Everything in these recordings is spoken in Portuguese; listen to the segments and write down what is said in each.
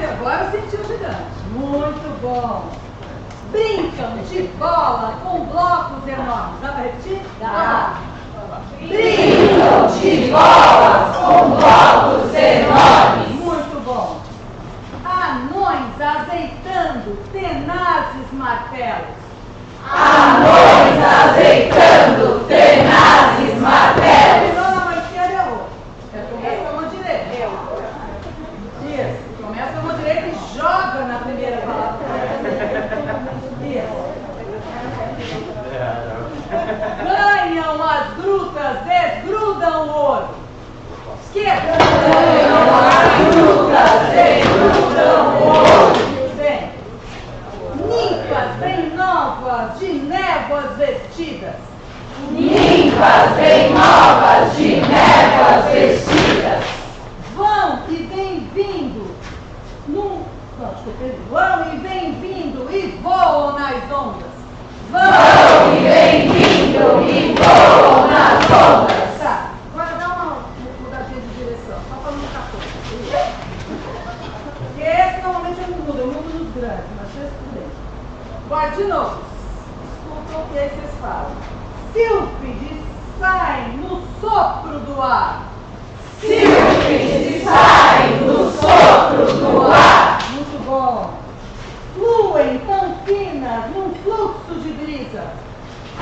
agora sentiu o gigante. Muito bom. Brincam de bola com blocos enormes. Dá para repetir? Dá. Brincam de bola com blocos enormes. Muito bom. Anões azeitando tenazes martelos. Anões azeitando tenazes martelos. Virou na mão esquerda e errou. Começa com a mão direita. Isso. Começa com a mão direita e joga na primeira palavra. Isso. Ganham as grutas, desgrudam o ouro. Esquerda. Ganham as grutas, desgrudam o ouro. Bem. Ninfas bem novas de névoas vestidas. Ninfas bem novas de névoas vestidas. Vão e vem vindo. Vão e vem vindo e voam nas ondas. Vão e vem vindo e voam nas ondas. Tá, agora dá uma mudadinha de direção, só para não ficar coisa. Porque esse normalmente eu não mudo, eu mudo nos grandes, mas esse tudo bem. Agora de novo, escuta o que vocês falam. Sílfides saem no sopro do ar. Sílfides saem no sopro do ar. Muito bom. Fluem tão finas num fluxo de brisa.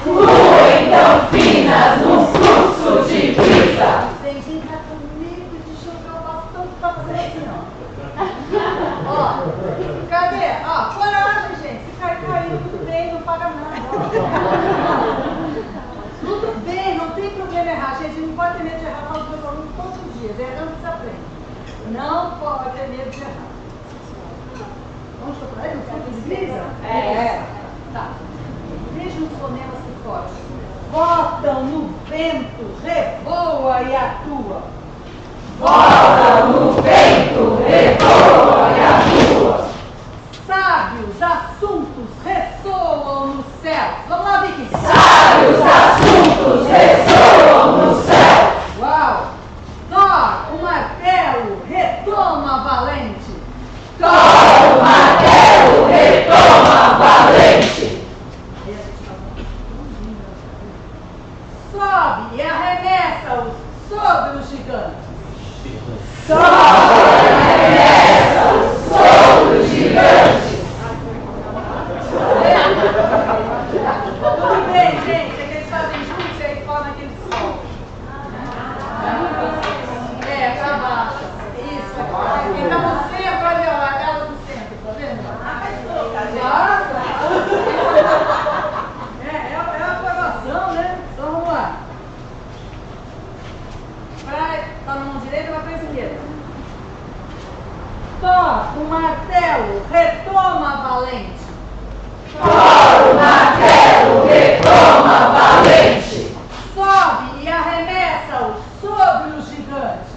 Fluem tão finas num fluxo de brisa. Tem gente que tá com medo de jogar o bastão pra fazer assim, ó. Ó, cadê? Ó, coragem, gente. Se caiu, tudo bem, não paga nada. Tudo bem, não tem problema errar. Gente, não pode ter medo de errar, falo para os alunos todos os dias. Errando que se aprende. Não pode ter medo de errar. Vamos procurar aí no fundo de brisa? Tá. Vejam os fonemas que fortes. Botam no vento, revoa e atua. Botam no vento, revoa e atua. Sábios assuntos ressoam no céu. Vamos lá, Vicky. Sábios assuntos ressoam no céu. Uau! Thor, o martelo, retoma valente. Thor, o martelo, retoma valente. Sobe e arremessa-os sobre os gigantes. Sobe e arremessa-os sobre os gigantes. Tudo bem, gente. É que eles fazem juntos e aí forma aquele sol. Pra baixo. Isso. Então no centro, olha lá, ela no centro, tá vendo? É a formação, né? Então vamos lá. Tá na mão direita ou na mão esquerda? Thor, o martelo, retoma valente. Thor, o martelo, retoma valente. Sobe e arremessa-os sobre os gigantes.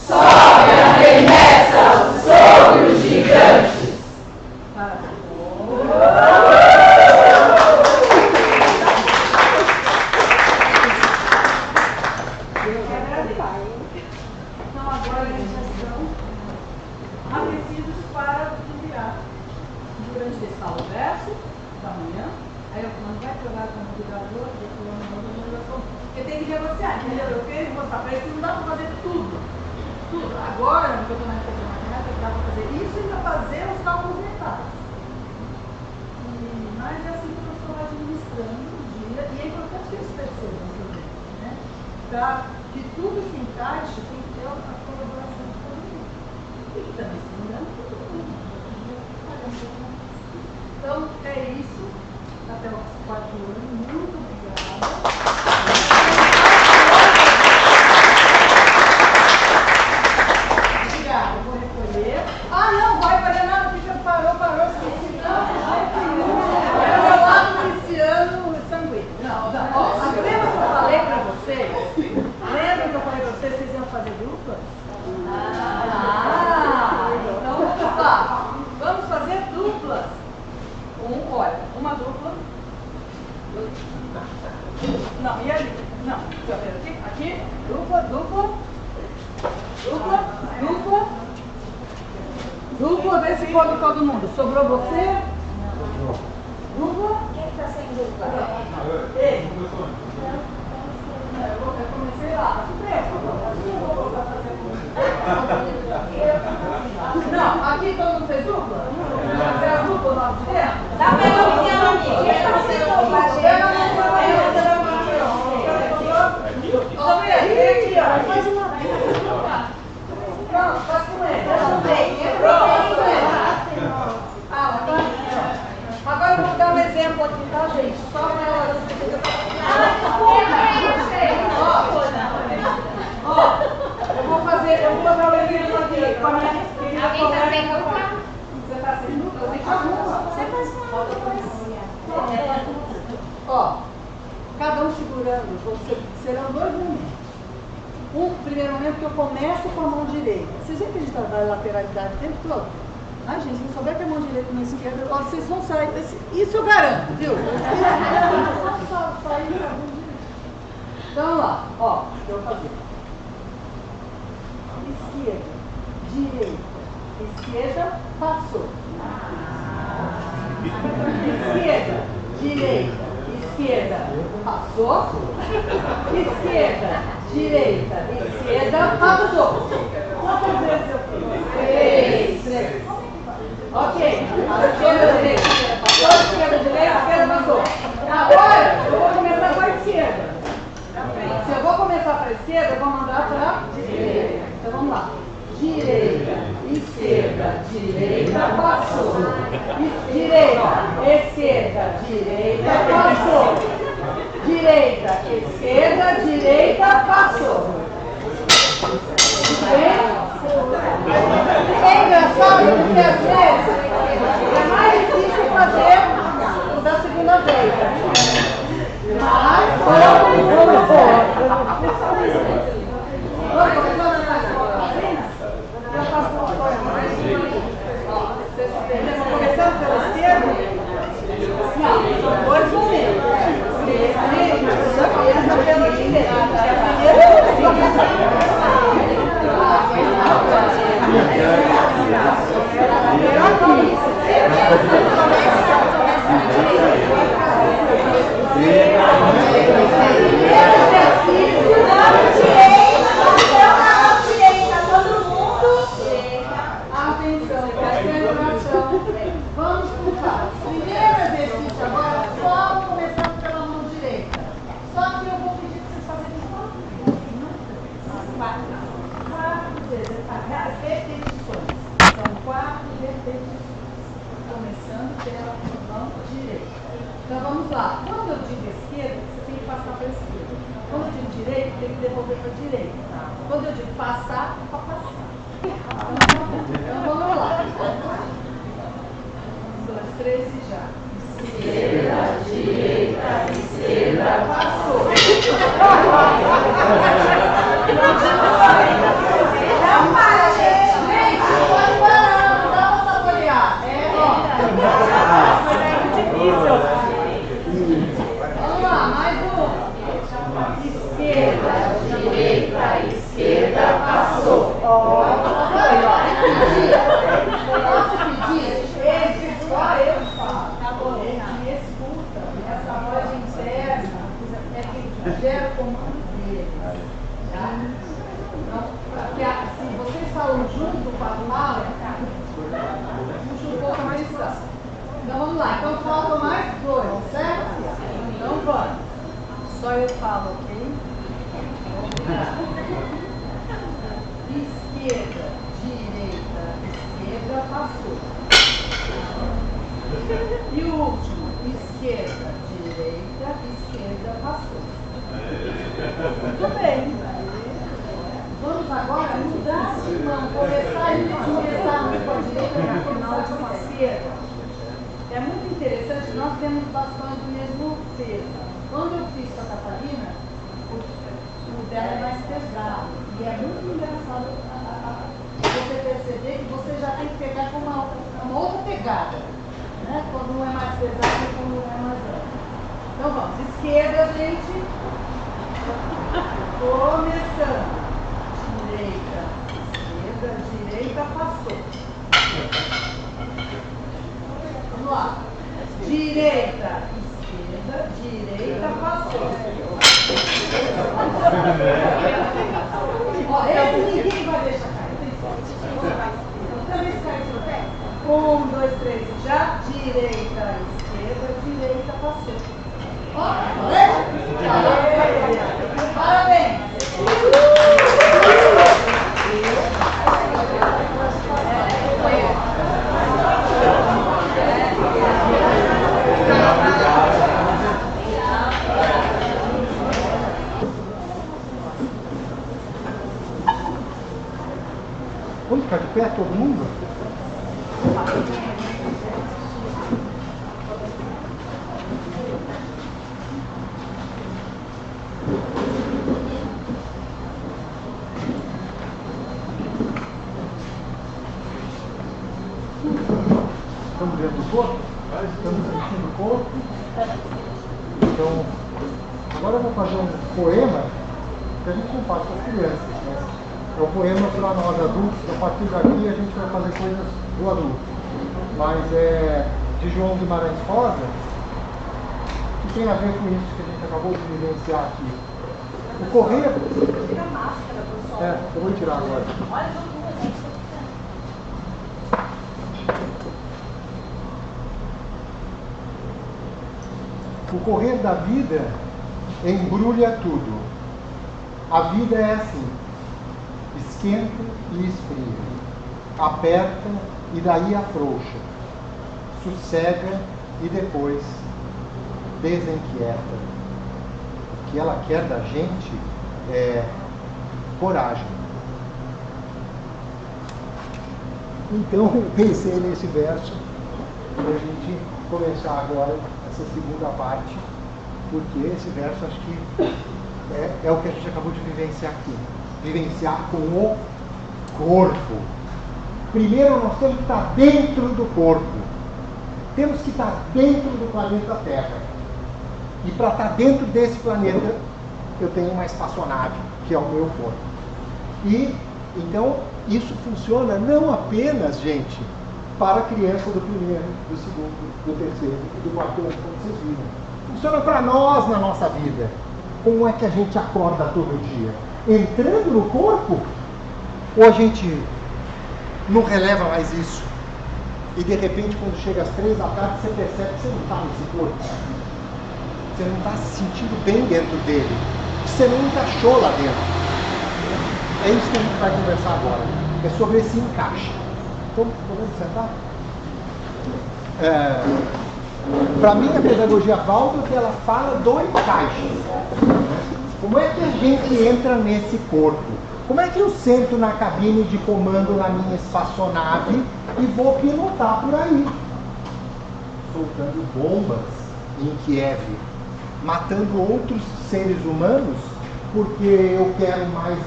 Sobe e arremessa-os sobre os gigantes. Então agora eles já estão aquecidos para enviar. Durante esse fala o verso da manhã, aí o fulano vai jogar com o moderador, o fulano manda o moderador. Porque tem que negociar, entendeu? Eu quero mostrar para eles que não dá para fazer tudo. Tudo. Agora, no que eu estou na época de matemática, dá para fazer isso e ainda fazer os cálculos mentais. Mas é assim que eu estou administrando o dia, e é importante que eles percebam também, né? Para que tudo se encaixe, tem que ter a colaboração de todo mundo. E que também se engana todo mundo. Então, é isso. Até o 4 anos. Muito obrigada. Obrigada, eu vou recolher. Ah, não, vai fazer nada, porque parou, esqueci. É o lado pisciano sanguíneo. Não, ó, lembra que eu falei pra vocês? Lembra que eu falei pra vocês que vocês iam fazer dupla? Então vamos lá. Vamos fazer duplas. Olha, uma dupla. vê se come todo mundo. Sobrou você? Dupla? Quem está sem dupla? Ei. Eu comecei lá. Não, aqui todo mundo fez dupla? Você é a dupla do lado de dentro? Dá pra eu pedir uma amiga. Quem está sem dupla? Aqui, ó. Faz uma. Não, faz com ele. Agora eu vou dar um exemplo aqui, tá, gente? Só para ela. Ó, eu vou dar um exemplo aqui com a minha querida. Alguém está sem dupla? Você está sem dupla? Você faz uma. Você faz uma depois. Ó, cada um segurando, serão 2 momentos. Primeiro momento que eu começo com a mão direita. Vocês viram que a gente trabalha lateralidade o tempo todo? Ai, gente, se não souber que a mão direita e a mão esquerda, ó, vocês vão sair desse. Isso eu garanto, viu? Então vamos lá, ó, eu vou fazer. Esquerda, direita, esquerda, passou. Esquerda, direita, esquerda, passou. Esquerda, direita, esquerda, passou. Quantas vezes eu fiz? 3. Ok. Esquerda, direita, esquerda, passou. Esquerda, direita, esquerda, passou. Agora, eu vou começar com a esquerda. Se eu vou começar para a esquerda, eu vou mandar para a direita. Então vamos lá. Direita, esquerda, direita, passou. Direita, esquerda, direita, passou. Direita, esquerda, direita, passou. Bem? É engraçado porque às vezes é mais difícil fazer o da segunda vez. Mas vamos começando pela esquerda? Não, são 2 momentos. Vamos começar. Primeiro exercício agora, só começando pela mão direita. Só que eu vou pedir para vocês fazerem 4 repetições. São 4 repetições. Começando pela mão direita. Então vamos lá. Quando eu digo esquerda, você tem que passar para a esquerda. Quando eu digo direita, tem que devolver para a direita. Quando eu digo passar, é para passar. Então vamos lá. 1, 2, 3 e já. Esquerda, direita, esquerda, passou. Não para, gente. Gente, pode parar, não dá pra saborear. Vamos lá, mais um. Esquerda, direita, esquerda, passou. Posso pedir? Só eu falo. Ele me escuta. Essa voz interna é que gera o comando dele. Tá? Então, se vocês falam junto com a fala, puxa um pouco mais distância. Então vamos lá. Então faltam mais 2, certo? Então vamos. Só eu falo, ok? Esquerda, direita, esquerda, passou. E o último, esquerda, direita, esquerda, passou. Muito bem. Vamos agora mudar de mão, começar a mão com a direita e começar com a esquerda. É muito interessante, nós temos bastões do mesmo peso. Quando eu fiz com a Catarina, o dela é mais pesado. E é muito engraçado você perceber que você já tem que pegar com uma outra pegada. Né? Quando um é mais pesado e quando um é mais leve. Então vamos, esquerda, gente. Começando. Direita, esquerda, direita, passou. Vamos lá. Direita, esquerda, direita, passou. Ó, esse ninguém vai deixar cair. Também se cair, você não tem? 1, 2, 3, já. Direita, esquerda, direita, passou. Ó, parabéns. Vamos ficar de pé, todo mundo? Estamos dentro do corpo? Estamos sentindo o corpo. Então, agora eu vou fazer um poema que a gente não faz com as crianças, né? É um poema para nós adultos. A partir daqui a gente vai fazer coisas do adulto. Mas é de João Guimarães Rosa, que tem a ver com isso que a gente acabou de vivenciar aqui. O correr. Tira a máscara, pessoal. É, eu vou tirar agora. Olha, gente. O correr da vida embrulha tudo. A vida é assim: esquenta e esfria, aperta e daí afrouxa, sossega e depois desinquieta. O que ela quer da gente é coragem. Então eu pensei nesse verso para a gente começar agora essa segunda parte, porque esse verso acho que é o que a gente acabou de vivenciar aqui. Vivenciar com o corpo. Primeiro nós temos que estar dentro do corpo. Temos que estar dentro do planeta Terra. E para estar dentro desse planeta, eu tenho uma espaçonave, que é o meu corpo. E, então, isso funciona não apenas, gente, para a criança do primeiro, do segundo, do terceiro e do quarto ano, como vocês viram. Funciona para nós na nossa vida. Como é que a gente acorda todo dia? Entrando no corpo? Ou a gente não releva mais isso? E de repente, quando chega às 3 da tarde, você percebe que você não está nesse corpo. Você não está se sentindo bem dentro dele. Você não encaixou lá dentro. É isso que a gente vai conversar agora. É sobre esse encaixe. Então, podemos sentar? Para mim, a pedagogia Waldorf, ela fala do encaixe. Como é que a gente entra nesse corpo? Como é que eu sento na cabine de comando na minha espaçonave e vou pilotar por aí? Soltando bombas em Kiev, matando outros seres humanos, porque eu quero mais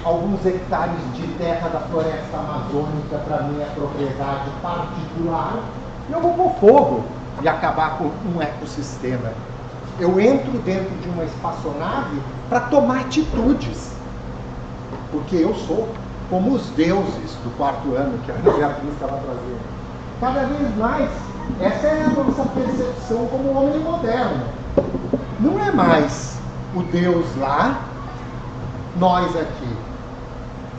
alguns hectares de terra da floresta amazônica para minha propriedade particular, e eu vou pôr fogo e acabar com um ecossistema. Eu entro dentro de uma espaçonave para tomar atitudes, porque eu sou como os deuses do quarto ano que a Beatriz estava trazendo. Cada vez mais, essa é a nossa percepção como homem moderno. Não é mais o Deus lá, nós aqui.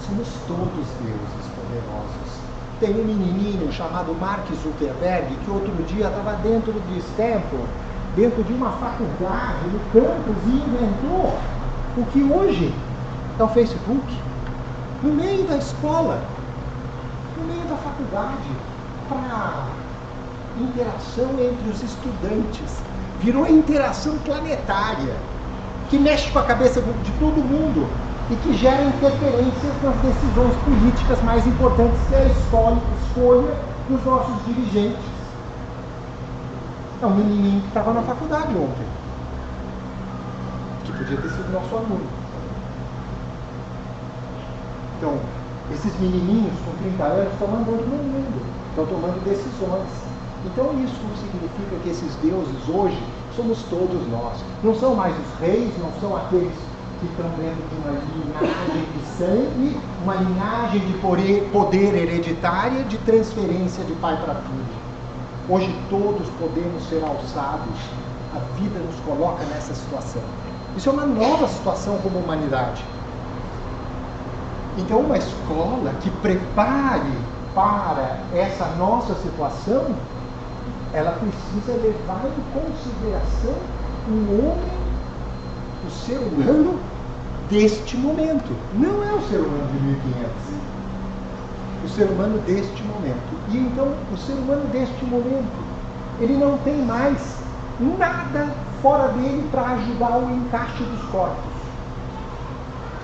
Somos todos deuses poderosos. Tem um menininho chamado Mark Zuckerberg que outro dia estava dentro de Stanford, dentro de uma faculdade, no campus, e inventou o que hoje é o Facebook, no meio da escola, no meio da faculdade, para interação entre os estudantes. Virou interação planetária, que mexe com a cabeça de todo mundo e que gera interferências nas decisões políticas mais importantes, que é a escolha dos nossos dirigentes. É um menininho que estava na faculdade ontem, que podia ter sido nosso aluno. Então, esses menininhos com 30 anos estão andando no mundo, estão tomando decisões. Então isso significa que esses deuses hoje somos todos nós. Não são mais os reis, não são aqueles que estão dentro de uma linhagem de sangue, uma linhagem de poder hereditária, de transferência de pai para filho. Hoje todos podemos ser alçados, a vida nos coloca nessa situação. Isso é uma nova situação como humanidade. Então uma escola que prepare para essa nossa situação, ela precisa levar em consideração o homem, o ser humano deste momento. Não é o ser humano de 1500. O ser humano deste momento. E então, o ser humano deste momento, ele não tem mais nada fora dele para ajudar o encaixe dos corpos.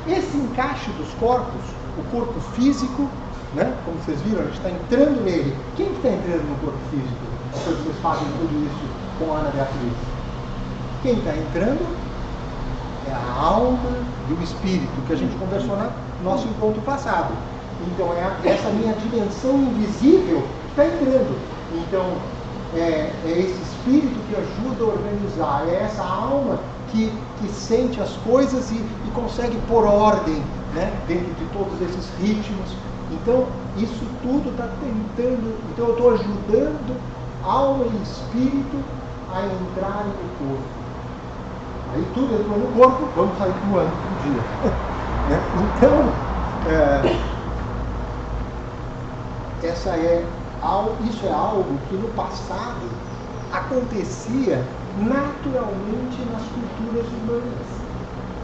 Esse encaixe dos corpos, o corpo físico, né? Como vocês viram, a gente está entrando nele. Quem está entrando no corpo físico? Depois vocês fazem tudo isso com a Ana Beatriz. Quem está entrando é a alma e o espírito, que a gente conversou no nosso encontro passado. Então é essa minha dimensão invisível que está entrando. Então é esse espírito que ajuda a organizar, é essa alma que sente as coisas e consegue pôr ordem, né, dentro de todos esses ritmos. Então isso tudo está tentando, então eu estou ajudando alma e espírito a entrarem no corpo. Aí tudo entrou no corpo, vamos sair voando um dia. Então, isso é algo que no passado acontecia naturalmente nas culturas humanas.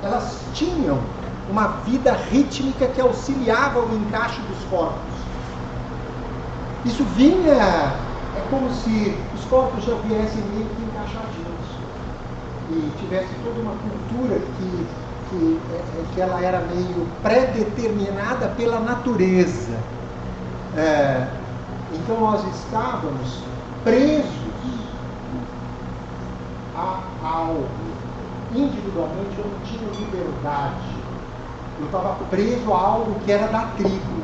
Elas tinham uma vida rítmica que auxiliava o encaixe dos corpos. Isso vinha, é como se os corpos já viessem meio que encaixadinhos e tivesse toda uma cultura que ela era meio pré-determinada pela natureza. Então nós estávamos presos a algo. Individualmente eu não tinha liberdade. Eu estava preso a algo que era da tribo.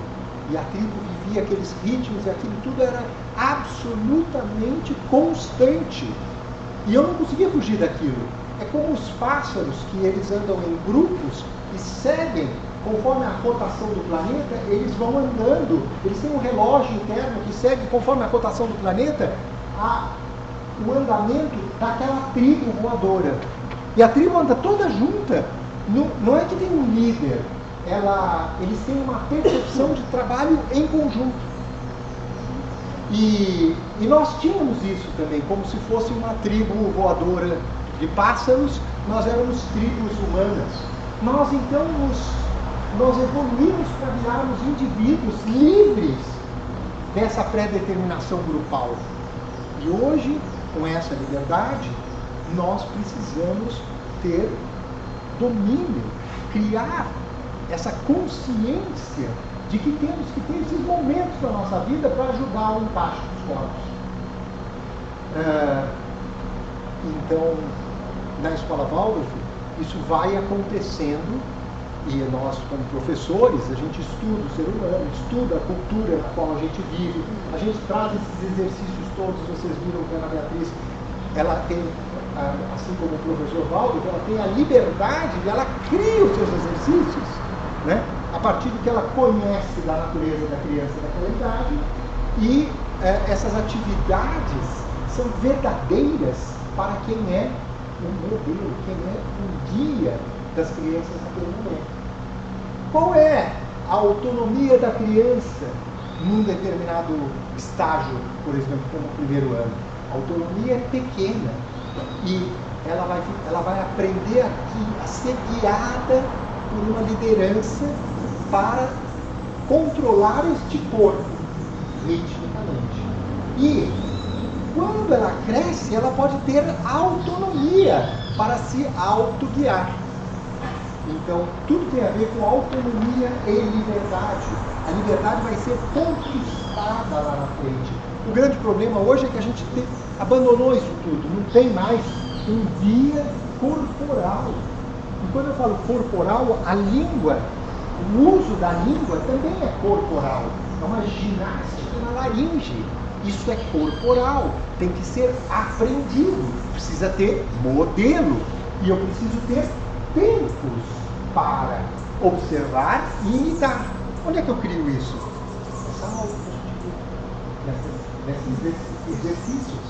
E a tribo vivia aqueles ritmos e aquilo tudo era absolutamente constante. E eu não conseguia fugir daquilo. É como os pássaros, que eles andam em grupos e seguem, conforme a rotação do planeta, eles vão andando. Eles têm um relógio interno que segue, conforme a rotação do planeta, o andamento daquela tribo voadora. E a tribo anda toda junta. Não é que tem um líder. Eles têm uma percepção de trabalho em conjunto. E nós tínhamos isso também, como se fosse uma tribo voadora de pássaros. Nós éramos tribos humanas. Nós então nós evoluímos para virarmos indivíduos livres dessa pré-determinação grupal. E hoje, com essa liberdade, nós precisamos ter domínio, criar essa consciência de que temos que ter esses momentos da nossa vida para ajudar o encaixe dos corpos. Então, na escola Waldorf, isso vai acontecendo e nós, como professores, a gente estuda o ser humano, estuda a cultura na qual a gente vive, a gente traz esses exercícios todos. Vocês viram que a Ana Beatriz, ela tem, assim como o professor Waldorf, ela tem a liberdade e ela cria os seus exercícios, né? A partir do que ela conhece da natureza da criança daquela idade, e essas atividades são verdadeiras para quem é um modelo, quem é um guia das crianças naquele momento. Qual é a autonomia da criança num determinado estágio, por exemplo, como o primeiro ano? A autonomia é pequena e ela vai aprender a ser guiada por uma liderança para controlar este corpo ritmicamente. E quando ela cresce, ela pode ter autonomia para se autoguiar. Então, tudo tem a ver com autonomia e liberdade. A liberdade vai ser conquistada lá na frente. O grande problema hoje é que a gente abandonou isso tudo. Não tem mais um guia corporal. E quando eu falo corporal, a língua, o uso da língua também é corporal. É uma ginástica na laringe. Isso é corporal. Tem que ser aprendido. Precisa ter modelo. E eu preciso ter tempos para observar e imitar. Onde é que eu crio isso? Nessa aula, nesses exercícios,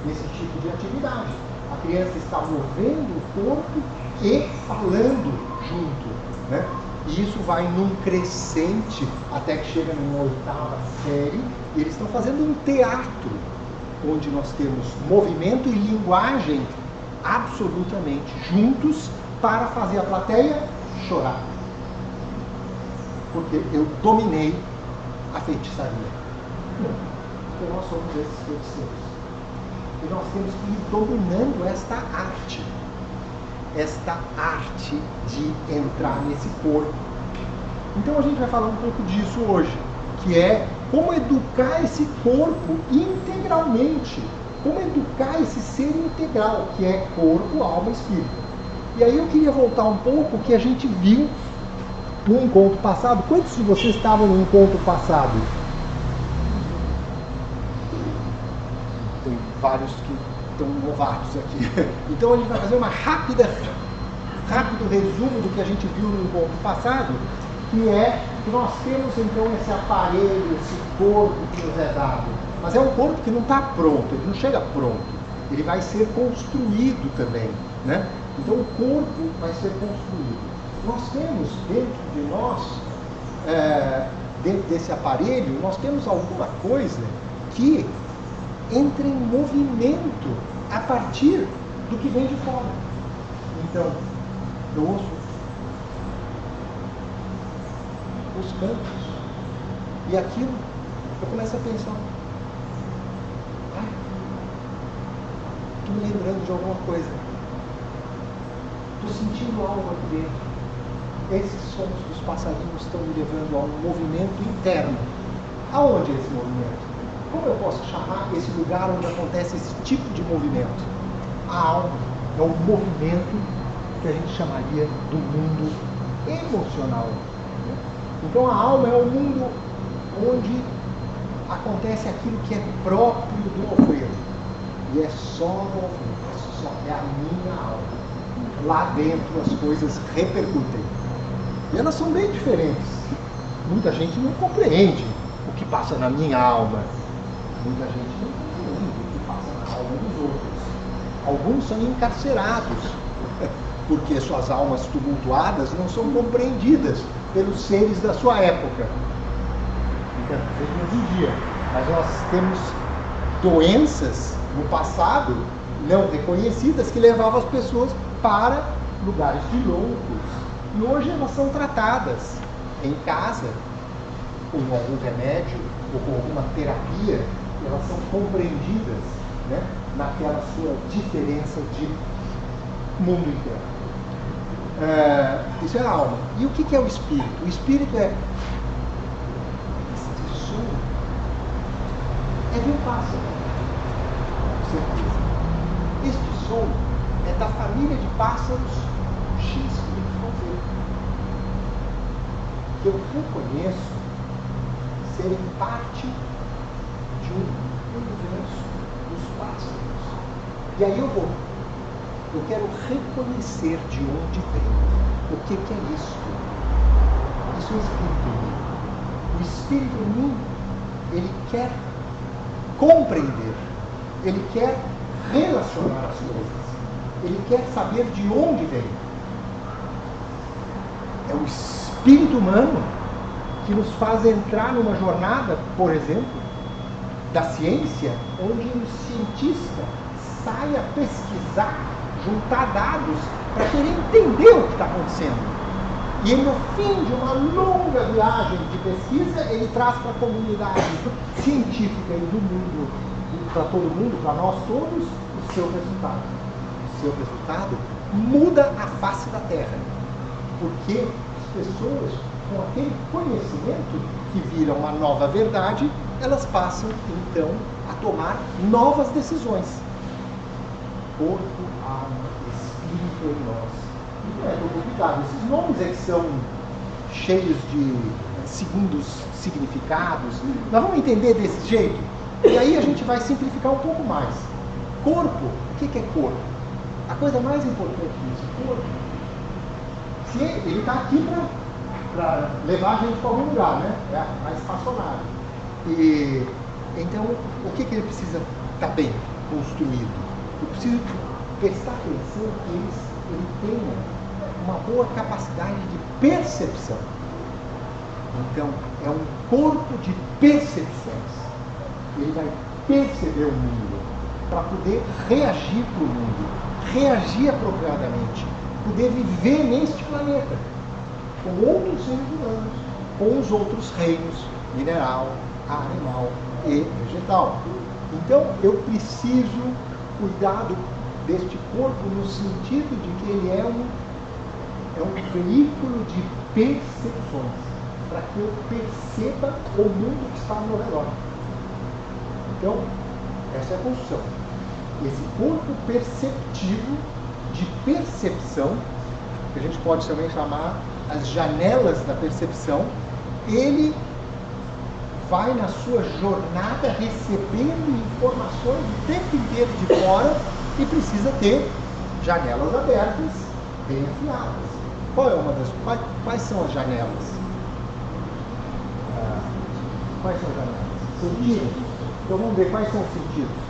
nesse tipo de atividade. A criança está movendo o corpo e falando junto, né? E isso vai num crescente até que chega numa 8ª série, e eles estão fazendo um teatro, onde nós temos movimento e linguagem absolutamente juntos para fazer a plateia chorar. Porque eu dominei a feitiçaria. Não, porque nós somos esses feiticeiros. E nós temos que ir dominando esta arte de entrar nesse corpo. Então a gente vai falar um pouco disso hoje, que é como educar esse corpo integralmente, como educar esse ser integral, que é corpo, alma e espírito. E aí eu queria voltar um pouco que a gente viu no encontro passado. Quantos de vocês estavam no encontro passado? Tem vários que estão novatos aqui. Então a gente vai fazer uma rápido resumo do que a gente viu no encontro passado, que é que nós temos então esse aparelho, esse corpo que nos é dado. Mas é um corpo que não está pronto, ele não chega pronto. Ele vai ser construído também, né? Então o corpo vai ser construído. Nós temos dentro de nós, dentro desse aparelho, nós temos alguma coisa que entra em movimento a partir do que vem de fora. Então, eu ouço os cantos e aquilo, eu começo a pensar, estou me lembrando de alguma coisa, estou sentindo algo aqui dentro. Esses sons dos passarinhos estão me levando a um movimento interno. Aonde é esse movimento? Como eu posso chamar esse lugar onde acontece esse tipo de movimento? A alma é um movimento que a gente chamaria do mundo emocional. Então a alma é o mundo onde acontece aquilo que é próprio do alfredo. E é só no alfredo, é a minha alma. Lá dentro as coisas repercutem. E elas são bem diferentes. Muita gente não compreende o que passa na minha alma. Muita gente não compreende o que passa na alma dos outros. Alguns são encarcerados, porque suas almas tumultuadas não são compreendidas pelos seres da sua época. Então, hoje em dia. Mas nós temos doenças no passado não reconhecidas que levavam as pessoas para lugares de loucos. E hoje elas são tratadas em casa, com algum remédio ou com alguma terapia, elas são compreendidas, né, naquela sua diferença de mundo interno. Isso é a alma. E o que é o espírito? O espírito é este som, é de um pássaro, com certeza. Este som é da família de pássaros X que eu reconheço serem parte de um universo dos pássaros. E aí eu quero reconhecer de onde vem. O que é isso? Isso é o espírito em mim. O espírito em mim, ele quer compreender, ele quer relacionar as coisas, ele quer saber de onde vem. É o espírito humano que nos faz entrar numa jornada, por exemplo, da ciência, onde o cientista sai a pesquisar, juntar dados para querer entender o que está acontecendo. E ele, no fim de uma longa viagem de pesquisa, ele traz para a comunidade científica e do mundo, para todo mundo, para nós todos, o seu resultado. O seu resultado muda a face da Terra. Porque as pessoas, com aquele conhecimento que vira uma nova verdade, elas passam, então, a tomar novas decisões. Corpo, alma, espírito em nós. Não é tão complicado. Esses nomes é que são cheios de segundos significados. Nós vamos entender desse jeito. E aí a gente vai simplificar um pouco mais. Corpo, o que é corpo? A coisa mais importante disso, corpo, ele está aqui para levar a gente para algum lugar, né? É a espaçonave. E então, o que ele precisa estar bem construído? Eu preciso prestar atenção que ele tenha uma boa capacidade de percepção. Então, é um corpo de percepções. Ele vai perceber o mundo para poder reagir para o mundo, reagir apropriadamente, poder viver neste planeta com outros seres humanos, com os outros reinos, mineral, animal e vegetal. Então, eu preciso cuidar deste corpo no sentido de que ele é um veículo de percepções, para que eu perceba o mundo que está ao meu redor. Então, essa é a construção. Esse corpo perceptivo de percepção, que a gente pode também chamar as janelas da percepção, ele vai na sua jornada recebendo informações o tempo inteiro de fora e precisa ter janelas abertas, bem afiadas. Qual é uma das... Quais são as janelas? Quais são as janelas? Sentidos. Então vamos ver quais são os sentidos.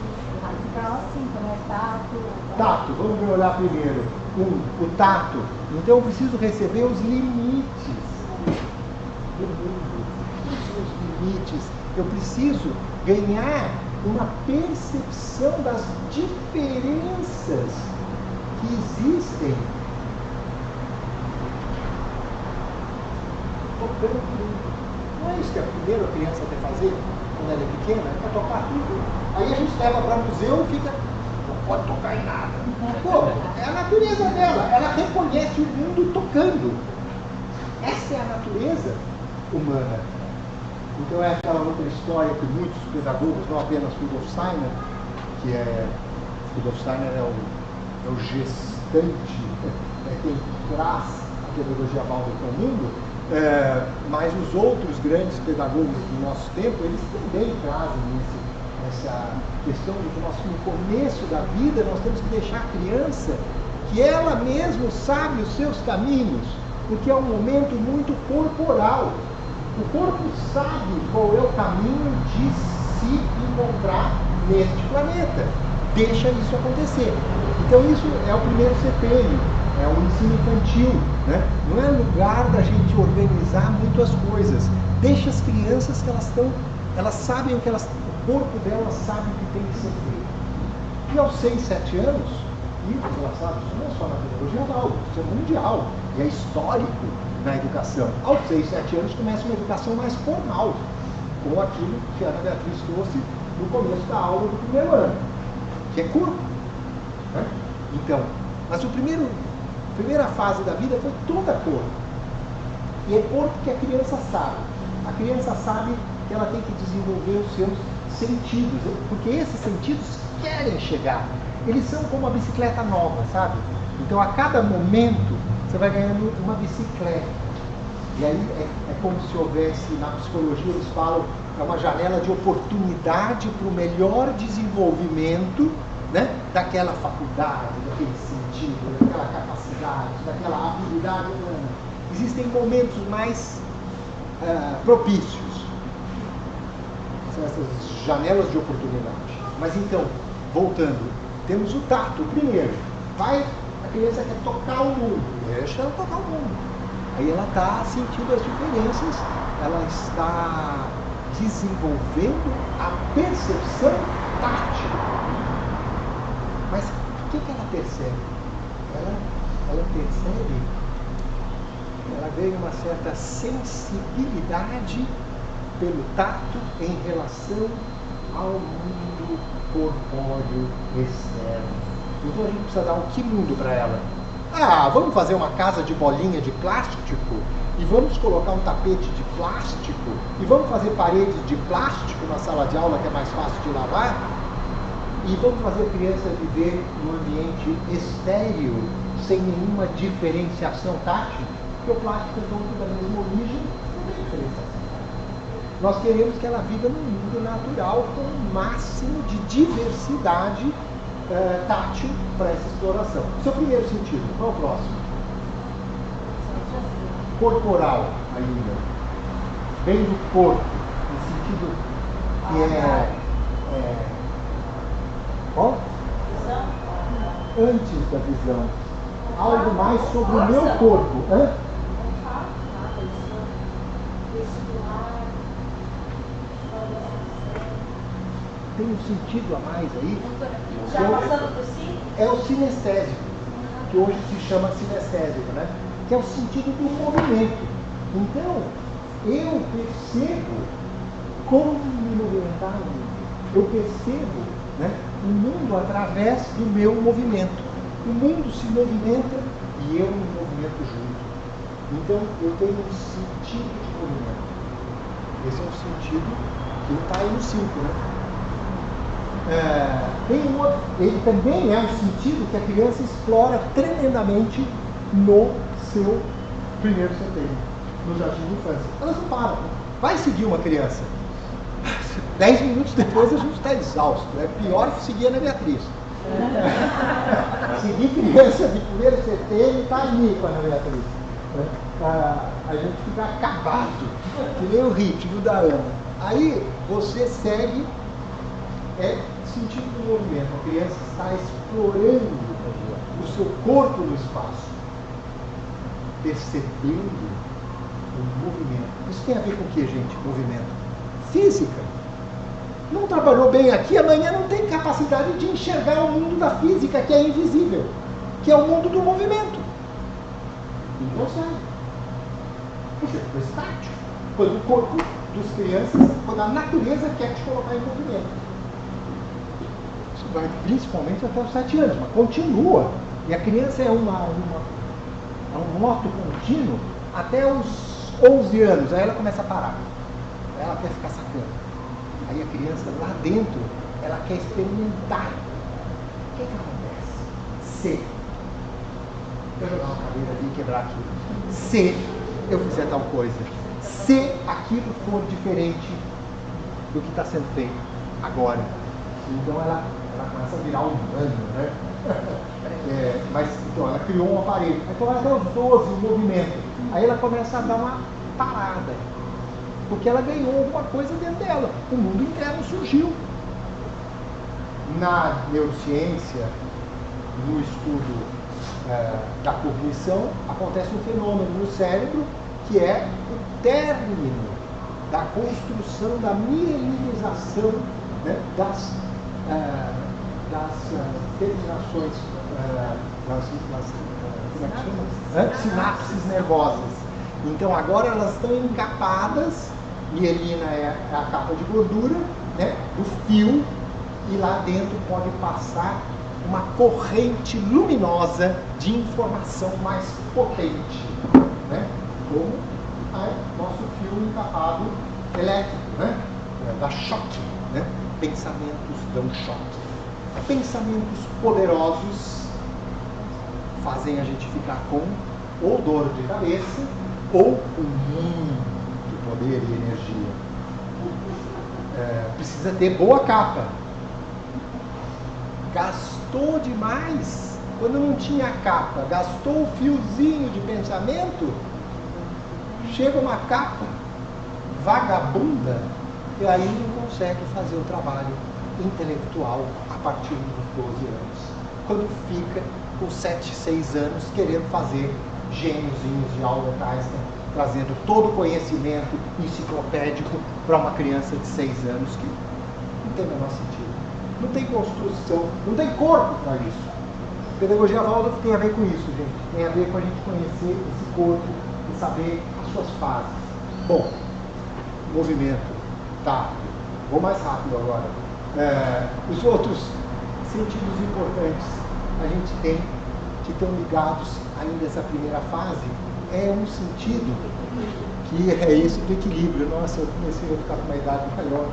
Próximo, né? Tato. Tato, vamos olhar primeiro. O tato. Então eu preciso receber os limites do mundo. Os limites. Eu preciso ganhar uma percepção das diferenças que existem. Tocando tudo. Não é isso que a primeira criança quer fazer quando ela é pequena? Quer tocar tudo. Aí a gente leva para o museu e fica, não pode tocar em nada. Pô, é a natureza dela. Ela reconhece o mundo tocando. Essa é a natureza humana. Então é aquela outra história que muitos pedagogos, não apenas Rudolf Steiner, que Rudolf Steiner é o gestante, é quem traz a pedagogia Waldorf ao mundo, mas os outros grandes pedagogos do nosso tempo, eles também trazem essa questão de que no começo da vida nós temos que deixar a criança que ela mesma sabe os seus caminhos, porque é um momento muito corporal. O corpo sabe qual é o caminho de se encontrar neste planeta. Deixa isso acontecer. Então isso é o primeiro sepênio, é o ensino infantil, né? Não é lugar da gente organizar muito as coisas. Deixa as crianças que elas sabem o que o corpo delas sabe o que tem que ser feito. E aos 6, 7 anos, isso ela sabe, isso não é só na pedagogia Waldorf, isso é mundial, e é histórico na educação. Aos 6, 7 anos começa uma educação mais formal, com aquilo que a Ana Beatriz trouxe no começo da aula do primeiro ano, que é corpo. Né? Então, mas a primeira fase da vida foi toda corpo. E é corpo que a criança sabe. A criança sabe que ela tem que desenvolver os seus sentidos, porque esses sentidos querem chegar. Eles são como uma bicicleta nova, sabe? Então, a cada momento, você vai ganhando uma bicicleta. E aí é como se houvesse, na psicologia eles falam, é uma janela de oportunidade para o melhor desenvolvimento, né, daquela faculdade, daquele sentido, daquela capacidade, daquela habilidade humana. Existem momentos mais propícios. São essas janelas de oportunidade. Mas então, voltando, temos o tato, primeiro. A criança quer tocar o mundo, deixa ela tocar o mundo. Aí ela está sentindo as diferenças, ela está desenvolvendo a percepção tátil. Mas o que ela percebe? Ela percebe, ela ganha uma certa sensibilidade pelo tato em relação ao mundo corpóreo externo. Então a gente precisa dar um que mundo para ela? Vamos fazer uma casa de bolinha de plástico e vamos colocar um tapete de plástico e vamos fazer paredes de plástico na sala de aula que é mais fácil de lavar e vamos fazer a criança viver num ambiente estéril sem nenhuma diferenciação tátil, porque o plástico é todo da mesma origem, não tem diferenciação tátil. Nós queremos que ela viva num mundo natural com o máximo de diversidade tátil para essa exploração. Esse é o primeiro sentido. Qual é o próximo? corporal ainda, bem do corpo, no sentido que qual? Antes da visão. Algo mais sobre o meu corpo. Hã? Tem um sentido a mais aí? Já passando por si? É o sinestésico, que hoje se chama sinestésico, né? Que é o sentido do movimento. Então, eu percebo como me movimentar no mundo. Eu percebo, né, o mundo através do meu movimento. O mundo se movimenta e eu me movimento junto. Então, eu tenho um sentido de movimento. Esse é o sentido que está aí no 5, né? Tem um outro, ele também é um sentido que a criança explora tremendamente no seu primeiro setembro, no jardim de infância. Elas não param. Vai seguir uma criança. 10 minutos depois a gente está exausto. É pior que seguir a Ana Beatriz. Seguir criança de primeiro setembro está ali com a Ana Beatriz. A gente fica acabado, que nem o ritmo da Ana. Aí você segue, sentindo o movimento. A criança está explorando o seu corpo no espaço, percebendo o movimento. Isso tem a ver com o que, gente? Movimento. Física. Não trabalhou bem aqui, amanhã não tem capacidade de enxergar o mundo da física, que é invisível, que é o mundo do movimento. Não consegue. Você ficou estático. Quando o corpo das crianças, quando a natureza quer te colocar em movimento. Isso vai principalmente até os 7 anos, mas continua. E a criança é um moto contínuo até os 11 anos. Aí ela começa a parar. Aí ela quer ficar sacando. Aí a criança lá dentro, ela quer experimentar. O que acontece? Se eu jogar uma cadeira ali e quebrar aquilo. Se eu fizer tal coisa. Se aquilo for diferente do que está sendo feito agora. Então ela começa a virar humano, né? Mas então ela criou um aparelho. Então ela até os 12 em movimento. Aí ela começa a dar uma parada. Porque ela ganhou alguma coisa dentro dela. O mundo interno surgiu. Na neurociência, no estudo da cognição, acontece um fenômeno no cérebro que é o término da construção, da mielinização, né, das terminações, como é que chama? Sinapses nervosas. Então agora elas estão encapadas, mielina é a capa de gordura, né, do fio, e lá dentro pode passar uma corrente luminosa de informação mais potente, né, como o nosso fio encapado elétrico, né, dá choque, né, pensamentos dão choque. Pensamentos poderosos fazem a gente ficar com ou dor de cabeça ou com muito poder e energia. Precisa ter boa capa. Gastou demais quando não tinha capa, gastou o fiozinho de pensamento, chega uma capa vagabunda e aí não consegue fazer o trabalho intelectual a partir dos 12 anos. Quando fica com 7, 6 anos querendo fazer gêniozinhos de Albert Einstein, trazendo todo o conhecimento enciclopédico para uma criança de 6 anos que não tem o menor sentido. Não tem construção, não tem corpo para isso. Pedagogia Waldorf tem a ver com isso, gente. Tem a ver com a gente conhecer esse corpo e saber as suas fases. Bom, movimento. Tá, vou mais rápido agora. Os outros sentidos importantes a gente tem que estão ligados ainda a essa primeira fase é um sentido que é esse do equilíbrio. Nossa, eu comecei a ficar com uma idade maior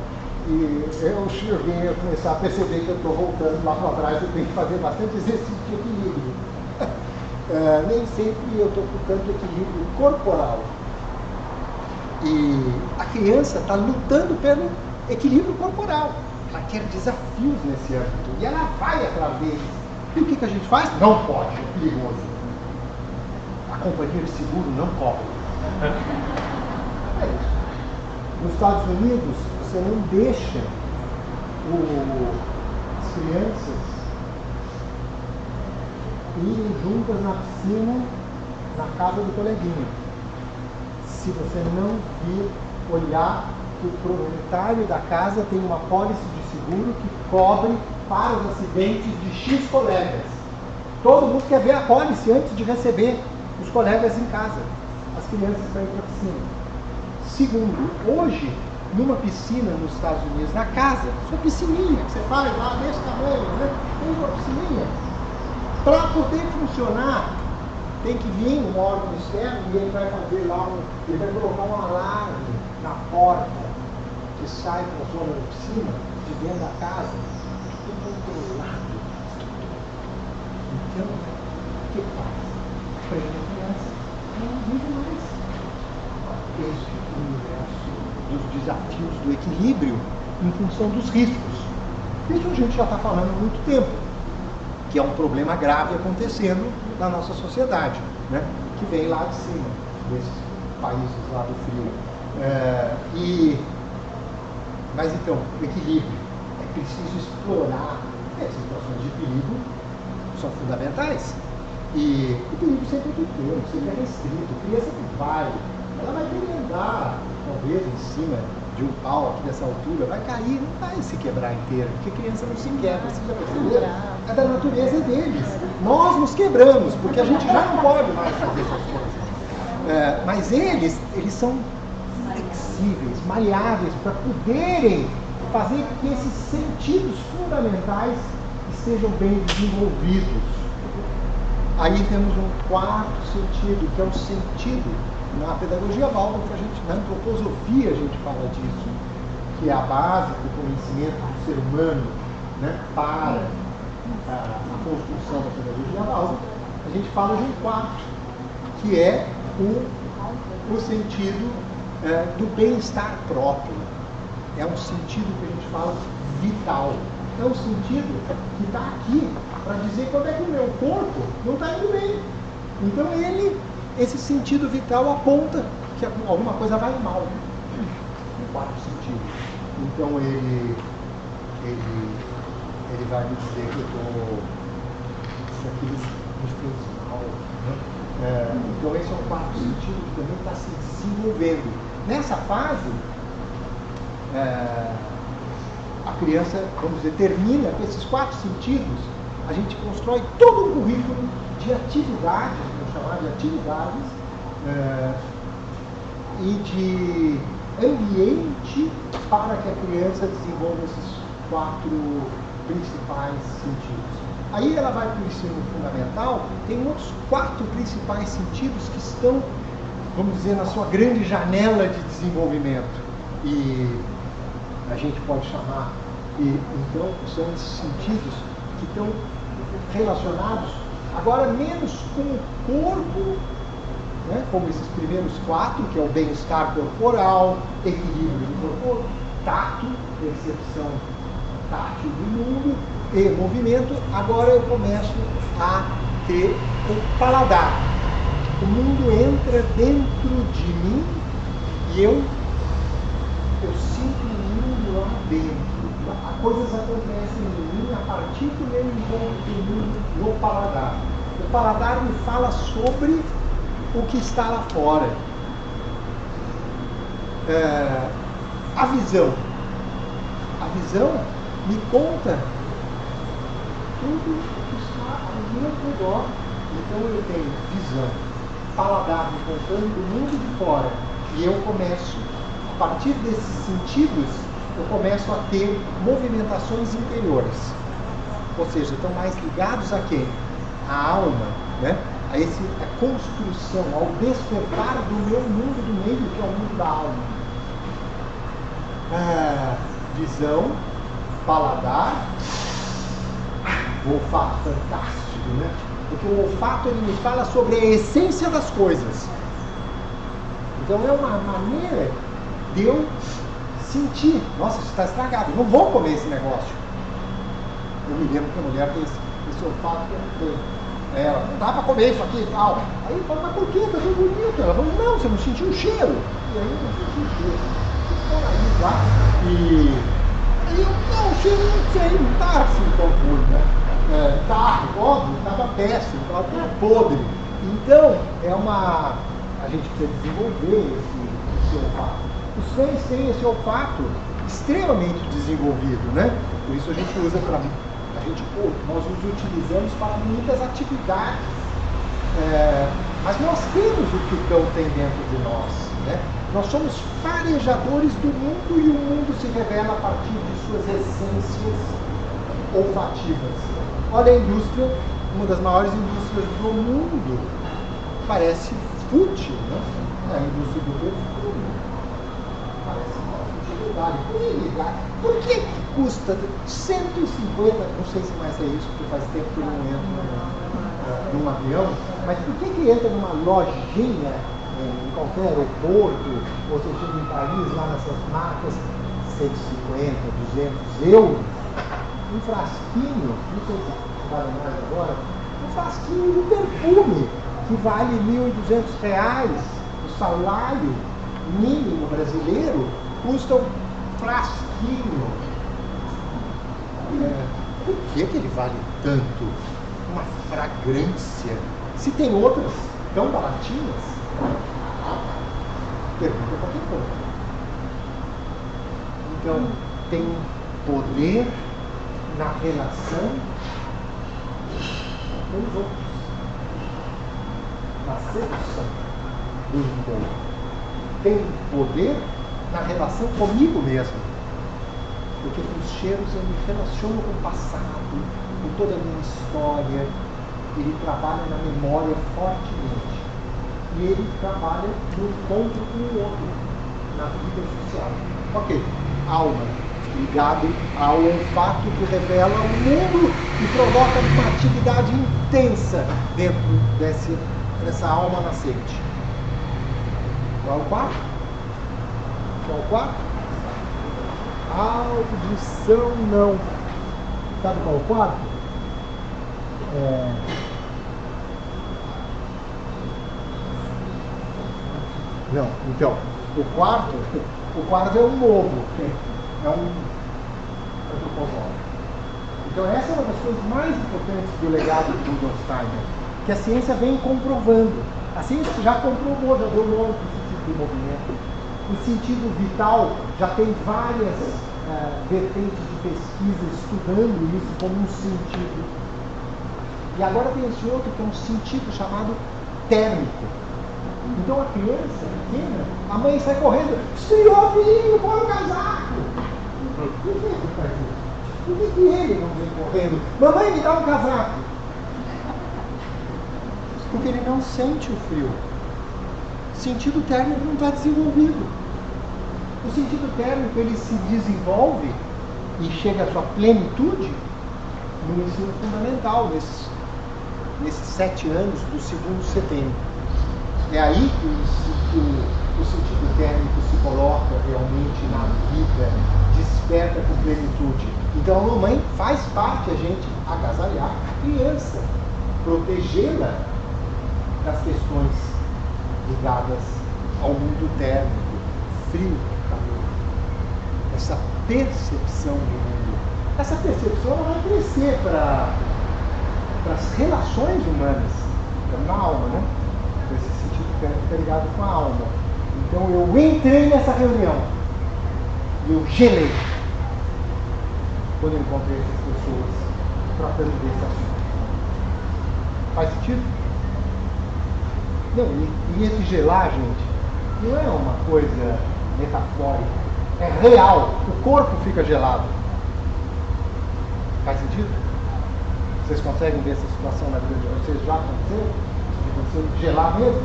e eu cheguei a começar a perceber que eu estou voltando lá para trás, eu tenho que fazer bastante exercício de equilíbrio. Nem sempre eu estou com tanto equilíbrio corporal. E a criança está lutando pelo equilíbrio corporal. Ela quer desafios nesse âmbito e ela vai atrás deles. E o que a gente faz? Não pode, é perigoso. A companhia de seguro não cobre. É isso. Nos Estados Unidos, você não deixa as crianças irem juntas na piscina na casa do coleguinha. Se você não vir olhar que o proprietário da casa tem uma pólice de seguro que cobre para os acidentes de X colegas. Todo mundo quer ver a pólice antes de receber os colegas em casa, as crianças para ir para a piscina. Segundo, hoje, numa piscina nos Estados Unidos, na casa, sua piscininha, que você faz lá desse tamanho, né? Tem uma piscininha. Para poder funcionar, tem que vir um órgão externo e ele vai fazer lá, ele vai colocar um alarme na porta que sai para a zona da piscina, de dentro da casa, tudo controlado. Então, o que faz? Prende a criança, ela não vive mais. Esse é o universo dos desafios do equilíbrio em função dos riscos. Isso a gente já está falando há muito tempo, que é um problema grave acontecendo na nossa sociedade, né? Que vem lá de cima, desses países lá do frio. Mas então, o equilíbrio, é preciso explorar situações de perigo, são fundamentais. E o perigo sempre é pequeno, sempre é restrito. A criança que vai, ela vai ter que andar, talvez, em cima de um pau aqui dessa altura, vai cair, não vai se quebrar inteira, porque a criança não se quebra, você já percebeu? É da natureza deles. Nós nos quebramos, porque a gente já não pode mais fazer essas coisas. Mas eles são flexíveis, maleáveis, para poderem fazer com que esses sentidos fundamentais estejam bem desenvolvidos. Aí temos um quarto sentido, que é o sentido, na pedagogia Waldorf, na antroposofia a gente fala disso, que é a base do conhecimento do ser humano, né, para a construção da pedagogia Waldorf. A gente fala de um quarto, que é o sentido do bem-estar próprio. É um sentido que a gente fala vital. É um sentido que está aqui para dizer quando é que o meu corpo não está indo bem. Então esse sentido vital aponta que alguma coisa vai mal. No quarto sentido. Então ele vai me dizer que isso aqui me fez mal. Né? Então esse é um quarto sentido que também está se desenvolvendo. Nessa fase, a criança, vamos dizer, termina com esses quatro sentidos, a gente constrói todo um currículo de atividades, vamos chamar de atividades, e de ambiente para que a criança desenvolva esses quatro principais sentidos. Aí ela vai para o ensino fundamental, tem outros quatro principais sentidos que estão, vamos dizer, na sua grande janela de desenvolvimento. E a gente pode chamar, então, são esses sentidos que estão relacionados, agora menos com o corpo, né, como esses primeiros quatro, que é o bem-estar corporal, equilíbrio do corpo, tato, percepção tátil do mundo e movimento. Agora eu começo a ter o paladar. O mundo entra dentro de mim e eu sinto o mundo lá dentro. Coisas acontecem em mim a partir do meu encontro do mundo no paladar. O paladar me fala sobre o que está lá fora. A visão. A visão me conta tudo que está ao meu redor. Então eu tenho visão, paladar me contando do mundo de fora. E eu começo, a partir desses sentidos, eu começo a ter movimentações interiores. Ou seja, estão mais ligados a quem? A alma, né? A construção, ao despertar do meu mundo do meio, que é o mundo da alma. Visão, paladar, o olfato fantástico, né? Porque o olfato ele me fala sobre a essência das coisas. Então é uma maneira de eu sentir, nossa, isso está estragado, não vou comer esse negócio. Eu me lembro que a mulher tem esse olfato que eu não tenho. Ela, não dá pra comer isso aqui e tal. Aí eu falo, mas por quê? Tá tão bonito. Ela falou, não, você não sentiu o cheiro. E aí eu não senti o cheiro. E aí eu, não, o cheiro não sei, não tá assim tão ruim, né? Tá, óbvio, tava péssimo, tava tudo podre. Então, a gente precisa desenvolver esse olfato. Os cães têm esse olfato extremamente desenvolvido, né? Por isso a gente usa para nós os utilizamos para muitas atividades, mas nós temos o que o cão tem dentro de nós, né? Nós somos farejadores do mundo e o mundo se revela a partir de suas essências olfativas. Olha a indústria, uma das maiores indústrias do mundo, parece fútil, né? A indústria do perfume parece uma futilidade. Por que custa 150, não sei se mais é isso, porque faz tempo que eu não entro num avião, mas por que entra numa lojinha em qualquer aeroporto, ou você chega em Paris, lá nessas marcas, 150, 200 euros, um frasquinho, não sei se vale mais agora, um frasquinho de perfume, que vale R$ 1.200, o salário mínimo brasileiro custa um frasquinho. Por que ele vale tanto? Uma fragrância. Se tem outras tão baratinhas, pergunta para quem compra. Então, tem poder na relação com os outros, na sedução do encontro. Tem poder na relação comigo mesmo, porque com os cheiros eu me relaciono com o passado, com toda a minha história. Ele trabalha na memória fortemente e ele trabalha no encontro com o outro, na vida social. Ok, alma, ligado ao olfato que revela o mundo e provoca uma atividade intensa dentro dessa alma nascente. Qual é o quarto? Qual é o quarto? Audição não. Sabe qual é o quarto? Não, então, o quarto é um novo, é um antropozólogo. Então essa é uma das coisas mais importantes do legado do Rudolf Steiner, que a ciência vem comprovando. A ciência já comprovou, já deu nome para o sentido do movimento. O sentido vital já tem várias vertentes de pesquisa estudando isso como um sentido. E agora tem esse outro que é um sentido chamado térmico. Então a criança pequena, a mãe sai correndo, senhor filho, põe o casaco. Por que ele faz isso? Por que ele não vem correndo? Mamãe, me dá um casaco. Porque ele não sente o frio. O sentido térmico não está desenvolvido. O sentido térmico ele se desenvolve e chega à sua plenitude no ensino fundamental, nesses 7 anos do segundo setênio. É aí que o sentido térmico se coloca realmente na vida, desperta com plenitude. Então a mamãe faz parte a gente agasalhar a criança, protegê-la das questões ligadas ao mundo térmico, frio, calor. Essa percepção do mundo. Essa percepção ela vai crescer para as relações humanas, na alma, né? Esse sentido térmico está ligado com a alma. Então eu entrei nessa reunião e eu gelei quando eu encontrei essas pessoas tratando desse assunto. Faz sentido? Não, e esse gelar, gente, não é uma coisa metafórica, é real. O corpo fica gelado. Faz sentido? Vocês conseguem ver essa situação na vida de vocês? Já aconteceu? De você gelar mesmo?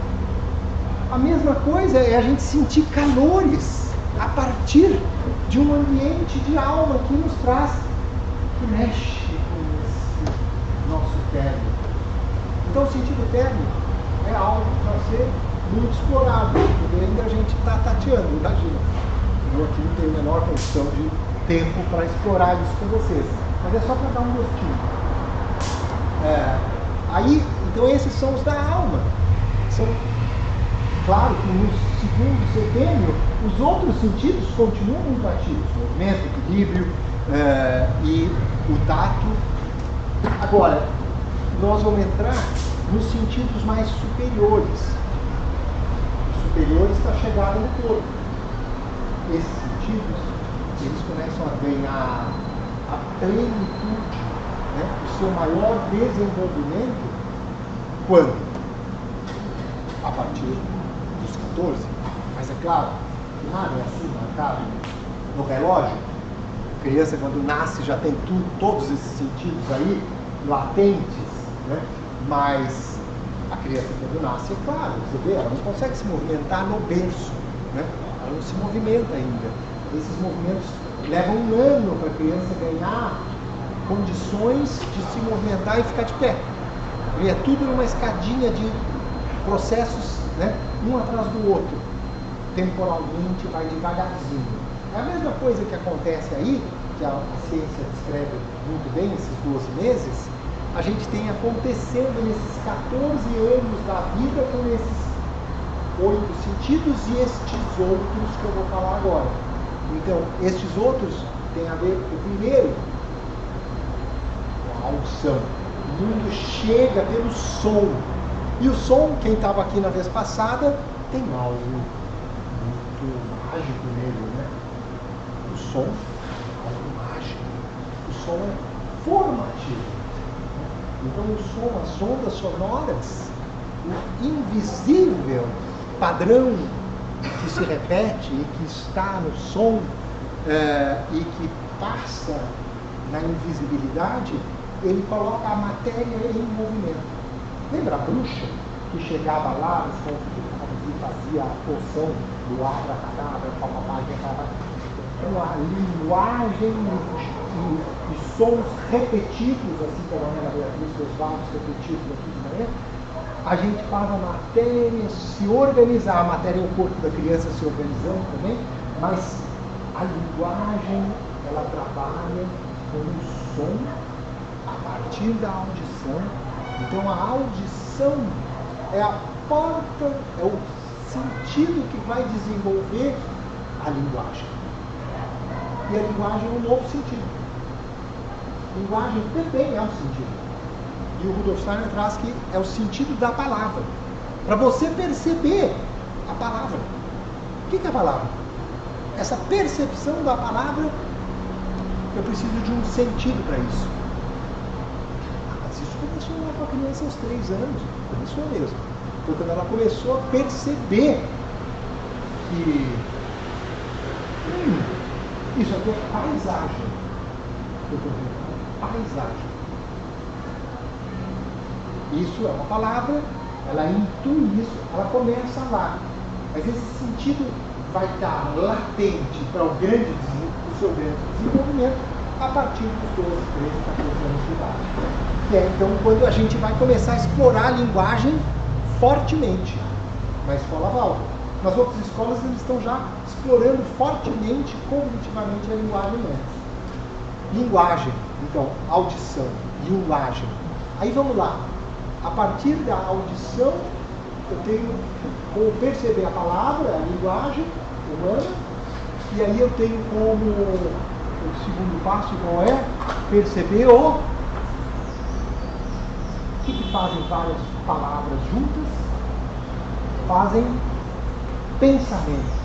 A mesma coisa é a gente sentir calores a partir de um ambiente de alma que nos traz, que mexe com esse nosso térmico. Então o sentido térmico é algo que vai ser muito explorado, porque ainda a gente está tateando, imagina. Eu aqui não tenho a menor condição de tempo para explorar isso com vocês, mas é só para dar um gostinho. Aí, então esses são os da alma. São, claro que no segundo setênio, os outros sentidos continuam muito ativos. Movimento, equilíbrio e o tato. Agora, nós vamos entrar nos sentidos mais superiores. Os superiores para chegar no corpo. Esses sentidos, eles começam a ganhar a plenitude, né, o seu maior desenvolvimento, quando? A partir dos 14. Mas é claro, nada é assim marcado no relógio. A criança, quando nasce, já tem todos esses sentidos aí latentes, né? Mas a criança, quando nasce, é claro, você vê, ela não consegue se movimentar no berço, né? Ela não se movimenta ainda. Esses movimentos levam um ano para a criança ganhar condições de se movimentar e ficar de pé. E é tudo numa escadinha de processos, né, um atrás do outro. Temporalmente vai devagarzinho. É a mesma coisa que acontece aí, que a ciência descreve muito bem, esses 12 meses, a gente tem acontecendo nesses 14 anos da vida com esses 8 sentidos e estes outros que eu vou falar agora. Então, estes outros têm a ver com o primeiro, com a audição. O mundo chega pelo som. E o som, quem estava aqui na vez passada, tem algo muito mágico nele, né? O som é algo mágico. O som é formativo. Então o som, as ondas sonoras, o invisível padrão que se repete e que está no som e que passa na invisibilidade, ele coloca a matéria em movimento. Lembra a bruxa que chegava lá nos contos e fazia a poção do abracadabra, papapá, então a linguagem e sons repetidos, assim como a Ana Beatriz fez vários repetidos aqui de manhã, a gente faz a matéria se organizar. A matéria é o corpo da criança se organizando também, mas a linguagem, ela trabalha com o som a partir da audição. Então a audição é a porta, é o sentido que vai desenvolver a linguagem. E a linguagem é um novo sentido. A linguagem também é um sentido. E o Rudolf Steiner traz que é o sentido da palavra. Para você perceber a palavra. O que é a palavra? Essa percepção da palavra, eu preciso de um sentido para isso. Mas isso começou lá com a criança aos 3 anos. Começou mesmo. Foi quando ela começou a perceber que isso aqui é paisagem. Eu estou vendo, paisagem. Isso é uma palavra, ela intui isso, ela começa lá. Mas esse sentido vai estar latente para o seu grande desenvolvimento a partir dos 12, 13, 14 anos de idade. Que é então quando a gente vai começar a explorar a linguagem fortemente. Na escola Waldorf. Nas outras escolas eles estão já explorando fortemente, cognitivamente, a linguagem antes. Linguagem, então, audição, linguagem. Aí vamos lá. A partir da audição, eu tenho como perceber a palavra, a linguagem humana, e aí eu tenho como o segundo passo, qual é? Perceber o que fazem várias palavras juntas? Fazem pensamentos.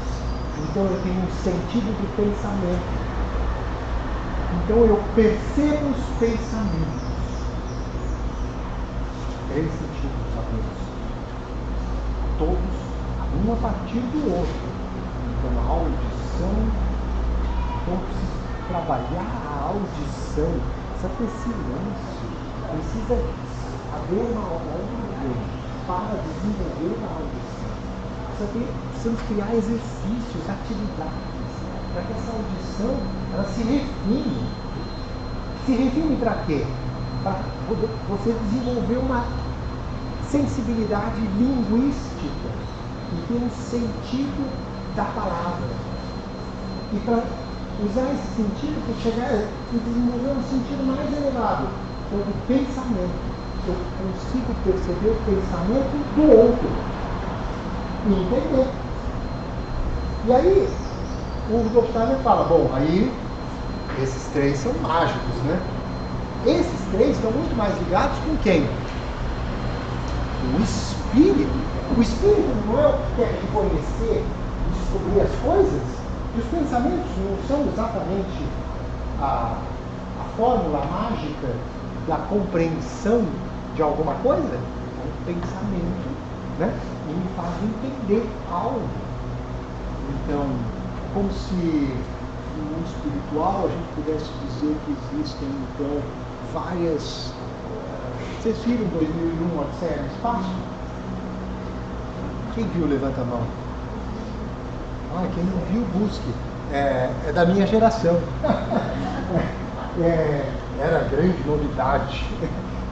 Então eu tenho um sentido de pensamento. Então eu percebo os pensamentos. 3 sentidos apenas. Todos, um a partir do outro. Então a audição, então eu preciso trabalhar a audição, precisa ter silêncio, precisa haver uma ordem para desenvolver a audição. Precisamos criar exercícios, atividades, para que essa audição ela se refine. Se refine para quê? Para você desenvolver uma sensibilidade linguística e ter um sentido da palavra. E para usar esse sentido, para chegar e desenvolver um sentido mais elevado, que é o do pensamento. eu consigo perceber o pensamento do outro e entender. E aí, o Rudolf Steiner fala, bom, aí esses três são mágicos, né? Esses três estão muito mais ligados com quem? O espírito. O espírito não é o que quer conhecer, descobrir as coisas, e os pensamentos não são exatamente a fórmula mágica da compreensão de alguma coisa. É um pensamento, né? E me faz entender algo. Então, como se no mundo espiritual a gente pudesse dizer que existem, então, várias... Vocês viram 2001, Odisseia no Espaço? Quem viu, levanta a mão. Ah, quem não viu, busque. É da minha geração. Era grande novidade.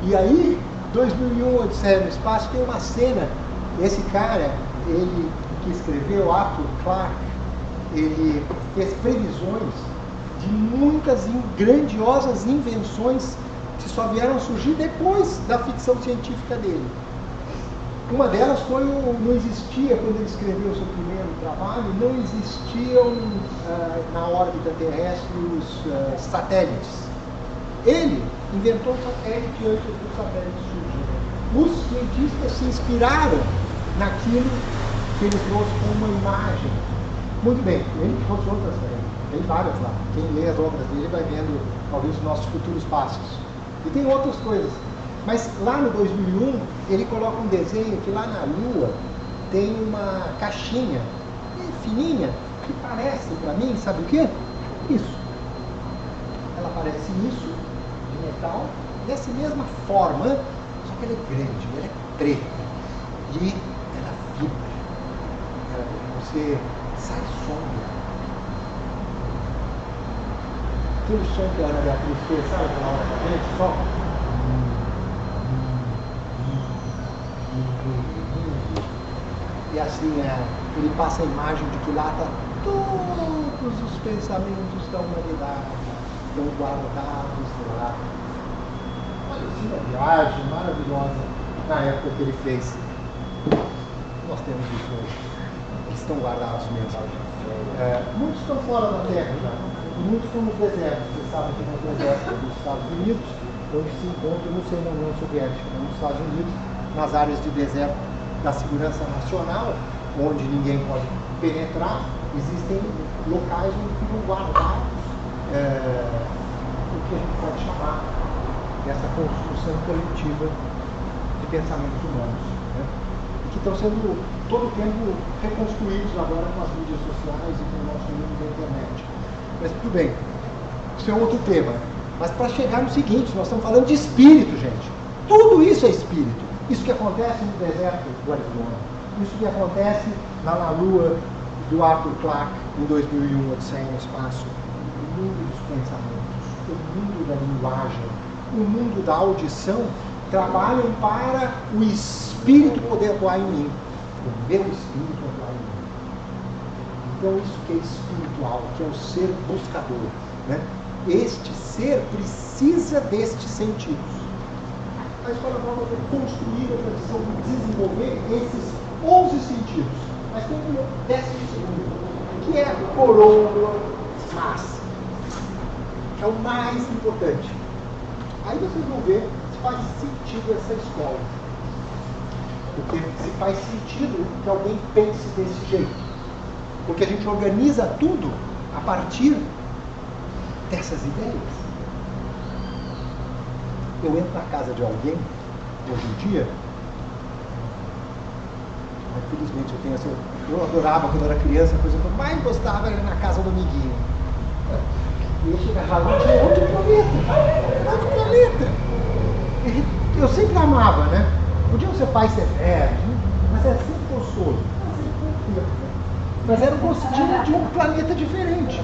E aí, 2001, Odisseia no Espaço, tem uma cena. Esse cara, ele que escreveu, Arthur Clarke, ele fez previsões de muitas grandiosas invenções que só vieram a surgir depois da ficção científica dele. Uma delas foi não existia, quando ele escreveu o seu primeiro trabalho, não existiam na órbita terrestre os satélites. Ele inventou um satélite antes dos satélites surgirem. Os cientistas se inspiraram naquilo que ele trouxe como uma imagem. Muito bem, ele trouxe outras também. Tem várias lá. Quem lê as obras dele vai vendo talvez os nossos futuros passos. E tem outras coisas. Mas lá no 2001, ele coloca um desenho que lá na Lua tem uma caixinha fininha que parece para mim, sabe o quê? Isso. Ela parece isso, de metal, dessa mesma forma, só que ela é grande, ela é preta. E ela vibra. Você sai sombra. Aquele som que a Ana Beatriz fez, sabe aquela hora da gente? Só. E assim, ele passa a imagem de que lá está todos os pensamentos da humanidade estão guardados lá. Olha, assim, uma viagem maravilhosa na época que ele fez. Nós temos isso hoje. Eles estão guardados mesmo. Muitos estão fora da Terra já. Muitos estão nos desertos. Vocês sabem que nos desertos dos Estados Unidos, onde se encontra, não sei, na União Soviética, nos Estados Unidos, nas áreas de deserto da segurança nacional, onde ninguém pode penetrar, existem locais onde ficam guardados o que a gente pode chamar dessa construção coletiva de pensamentos humanos, né? E que estão sendo todo o tempo reconstruídos agora com as mídias sociais e com o nosso mundo da internet. Mas tudo bem, isso é outro tema. Mas para chegar no seguinte, nós estamos falando de espírito, gente. Tudo isso é espírito. Isso que acontece no deserto do Arizona, isso que acontece na Lua do Arthur Clarke em 2001, Odisseia no Espaço, o mundo dos pensamentos, o mundo da linguagem, o mundo da audição, trabalham para o espírito poder atuar em mim, o meu espírito atuar em mim. Então isso que é espiritual, que é o ser buscador, né? Este ser precisa destes sentidos. A escola nova foi construída para desenvolver esses 11 sentidos. Mas tem um 12º, que é a coroa máxima. É o mais importante. Aí vocês vão ver se faz sentido essa escola. Porque se faz sentido que alguém pense desse jeito. Porque a gente organiza tudo a partir dessas ideias. Eu entro na casa de alguém, hoje em dia, infelizmente eu tenho essa. Eu adorava quando eu era criança, a coisa que eu mais gostava era na casa do amiguinho. E eu chegava lá e tinha outro planeta. Outro planeta. E eu sempre amava, né? Podiam ser pais severos, mas era sempre gostoso. Mas era o gostinho de um planeta diferente.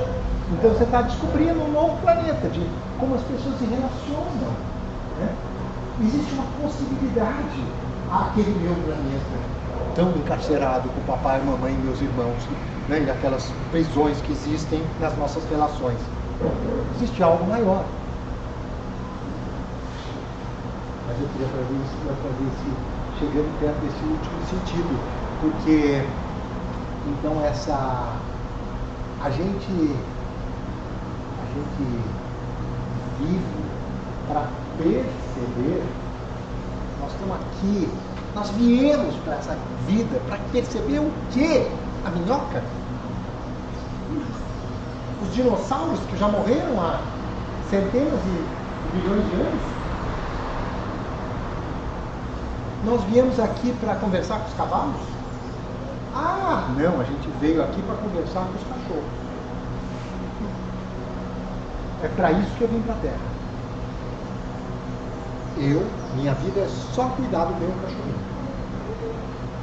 Então você está descobrindo um novo planeta, de como as pessoas se relacionam. Né? Existe uma possibilidade àquele meu planeta, tão encarcerado com papai, mamãe e meus irmãos, né? E aquelas prisões que existem nas nossas relações. Existe algo maior. Mas eu queria fazer isso para fazer chegando perto desse último sentido, porque então a gente vive para perceber. Nós estamos aqui, nós viemos para essa vida para perceber o quê? A minhoca? Os dinossauros que já morreram há centenas de milhões de anos? Nós viemos aqui para conversar com os cavalos? Ah, não, a gente veio aqui para conversar com os cachorros. É para isso que eu vim para a Terra. Minha vida é só cuidar do meu cachorrinho.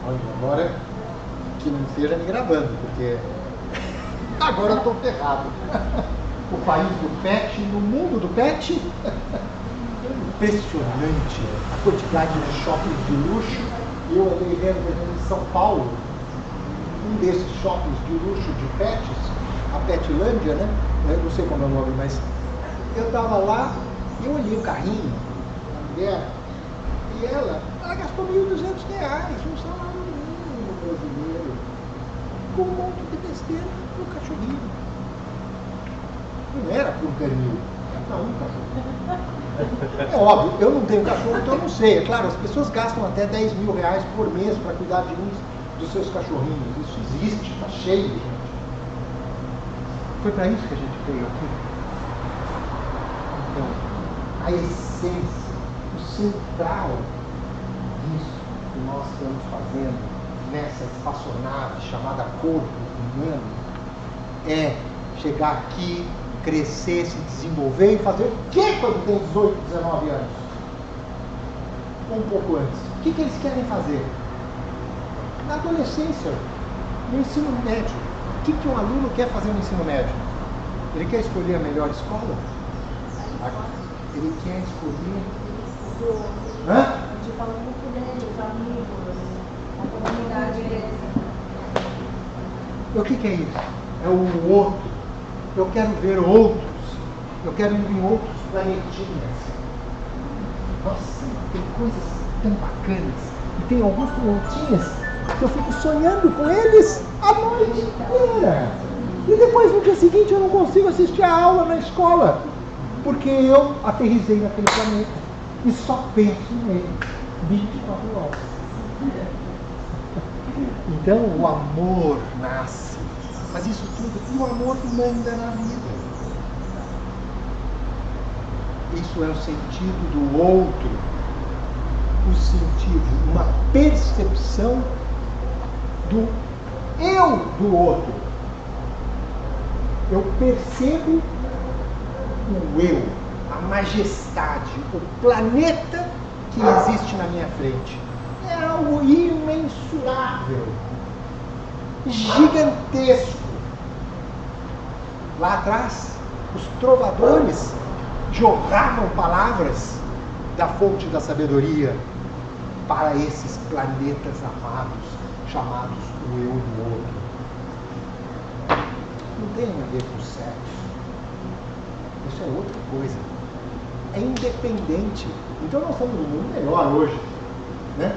Olha, agora que não esteja me gravando, porque agora eu estou ferrado. O país do pet, no mundo do pet, impressionante a quantidade de shoppings de luxo. Eu andei vendo, por exemplo, em São Paulo, um desses shoppings de luxo de pets, a Petlândia, né? Eu não sei como é o nome, mas eu estava lá e eu olhei o carrinho da mulher e ela gastou R$1.200, um salário mínimo brasileiro, com um monte de besteira no cachorrinho. Não era por um pernil, era um cachorro. É óbvio, eu não tenho cachorro, então eu não sei. É claro, as pessoas gastam até R$10.000 por mês para cuidar de uns dos seus cachorrinhos. Isso existe, está cheio, gente. Foi para isso que a gente veio aqui. Então, a essência, o central disso que nós estamos fazendo nessa espaçonave chamada corpo humano é chegar aqui, crescer, se desenvolver e fazer o que quando tem 18, 19 anos? Ou um pouco antes. O que eles querem fazer? Na adolescência, no ensino médio. O que um aluno quer fazer no ensino médio? Ele quer escolher a melhor escola? Ele quer escolher... Hã? De falar muito dele, os amigos, a comunidade. O que é isso? É o outro. Eu quero ver outros. Eu quero ir em outros planetinhas. Nossa, tem coisas tão bacanas. E tem alguns planetinhas que eu fico sonhando com eles a noite inteira. E depois, no dia seguinte, eu não consigo assistir a aula na escola. Porque eu aterrissei naquele planeta. E só penso nele 24 horas. Então, o amor nasce. Mas isso tudo, e o amor manda na vida. Isso é o sentido do outro. O sentido, uma percepção do eu do outro. Eu percebo o eu, a majestade, o planeta que existe na minha frente. É algo imensurável, gigantesco. Lá atrás, os trovadores jorravam palavras da fonte da sabedoria para esses planetas amados, chamados o eu do outro. Não tem a ver com sexo. Isso é outra coisa. É independente. Então nós estamos num mundo melhor hoje, né?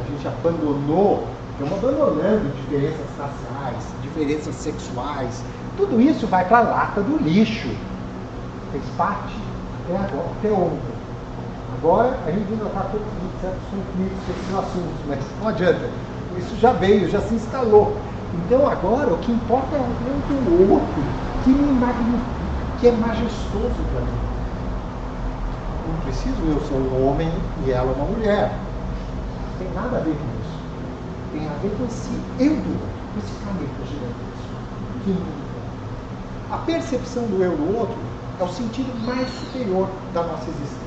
A gente abandonou, estamos abandonando diferenças raciais, diferenças sexuais. Tudo isso vai para a lata do lixo. Fez parte até agora, até ontem. Agora a gente ainda está com certos conflitos com esses assuntos, mas não adianta. Isso já veio, já se instalou. Então agora o que importa é o outro que me magnifica, que é majestoso para mim. Não preciso eu ser um homem e ela uma mulher. Não tem nada a ver com isso. Tem a ver com esse eu do outro, com esse planeta gigantesco. A percepção do eu do outro é o sentido mais superior da nossa existência.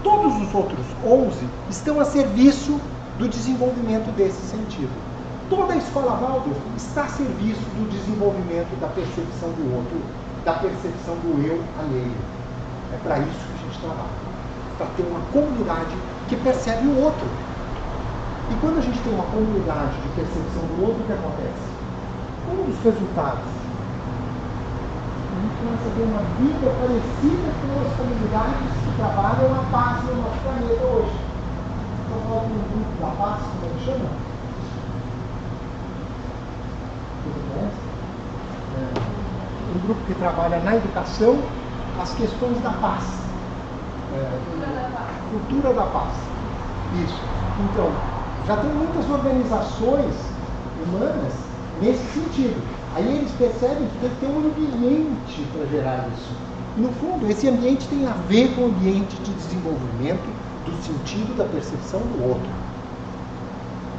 Todos os outros 11 estão a serviço do desenvolvimento desse sentido. Toda a escola Waldorf está a serviço do desenvolvimento da percepção do outro, da percepção do eu alheio. É para isso que a gente trabalha. Para ter uma comunidade que percebe o outro. E quando a gente tem uma comunidade de percepção do outro, o que acontece? Um dos resultados gente começa a ver uma vida parecida com as comunidades que trabalham a paz no nosso planeta hoje. Estou falando do grupo da paz, como ele chama? Você conhece? Um grupo que trabalha na educação as questões da paz. Cultura da paz. Isso. Então, já tem muitas organizações humanas nesse sentido. Aí eles percebem que tem que ter um ambiente para gerar isso. E, no fundo, esse ambiente tem a ver com o ambiente de desenvolvimento do sentido da percepção do outro.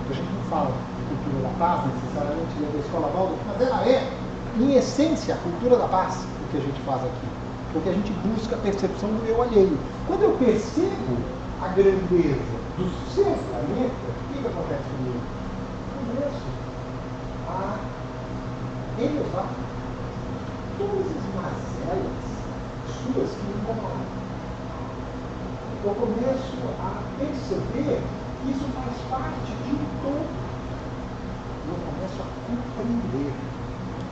A gente não fala de cultura da paz, necessariamente da escola Waldorf, mas ela é, em essência, a cultura da paz, o que a gente faz aqui. Porque a gente busca a percepção do eu alheio. Quando eu percebo a grandeza do seu planeta, o que acontece comigo? Eu começo a elevar todas as mazelas suas que me incomodam. Eu começo a perceber que isso faz parte de um todo. Eu começo a compreender.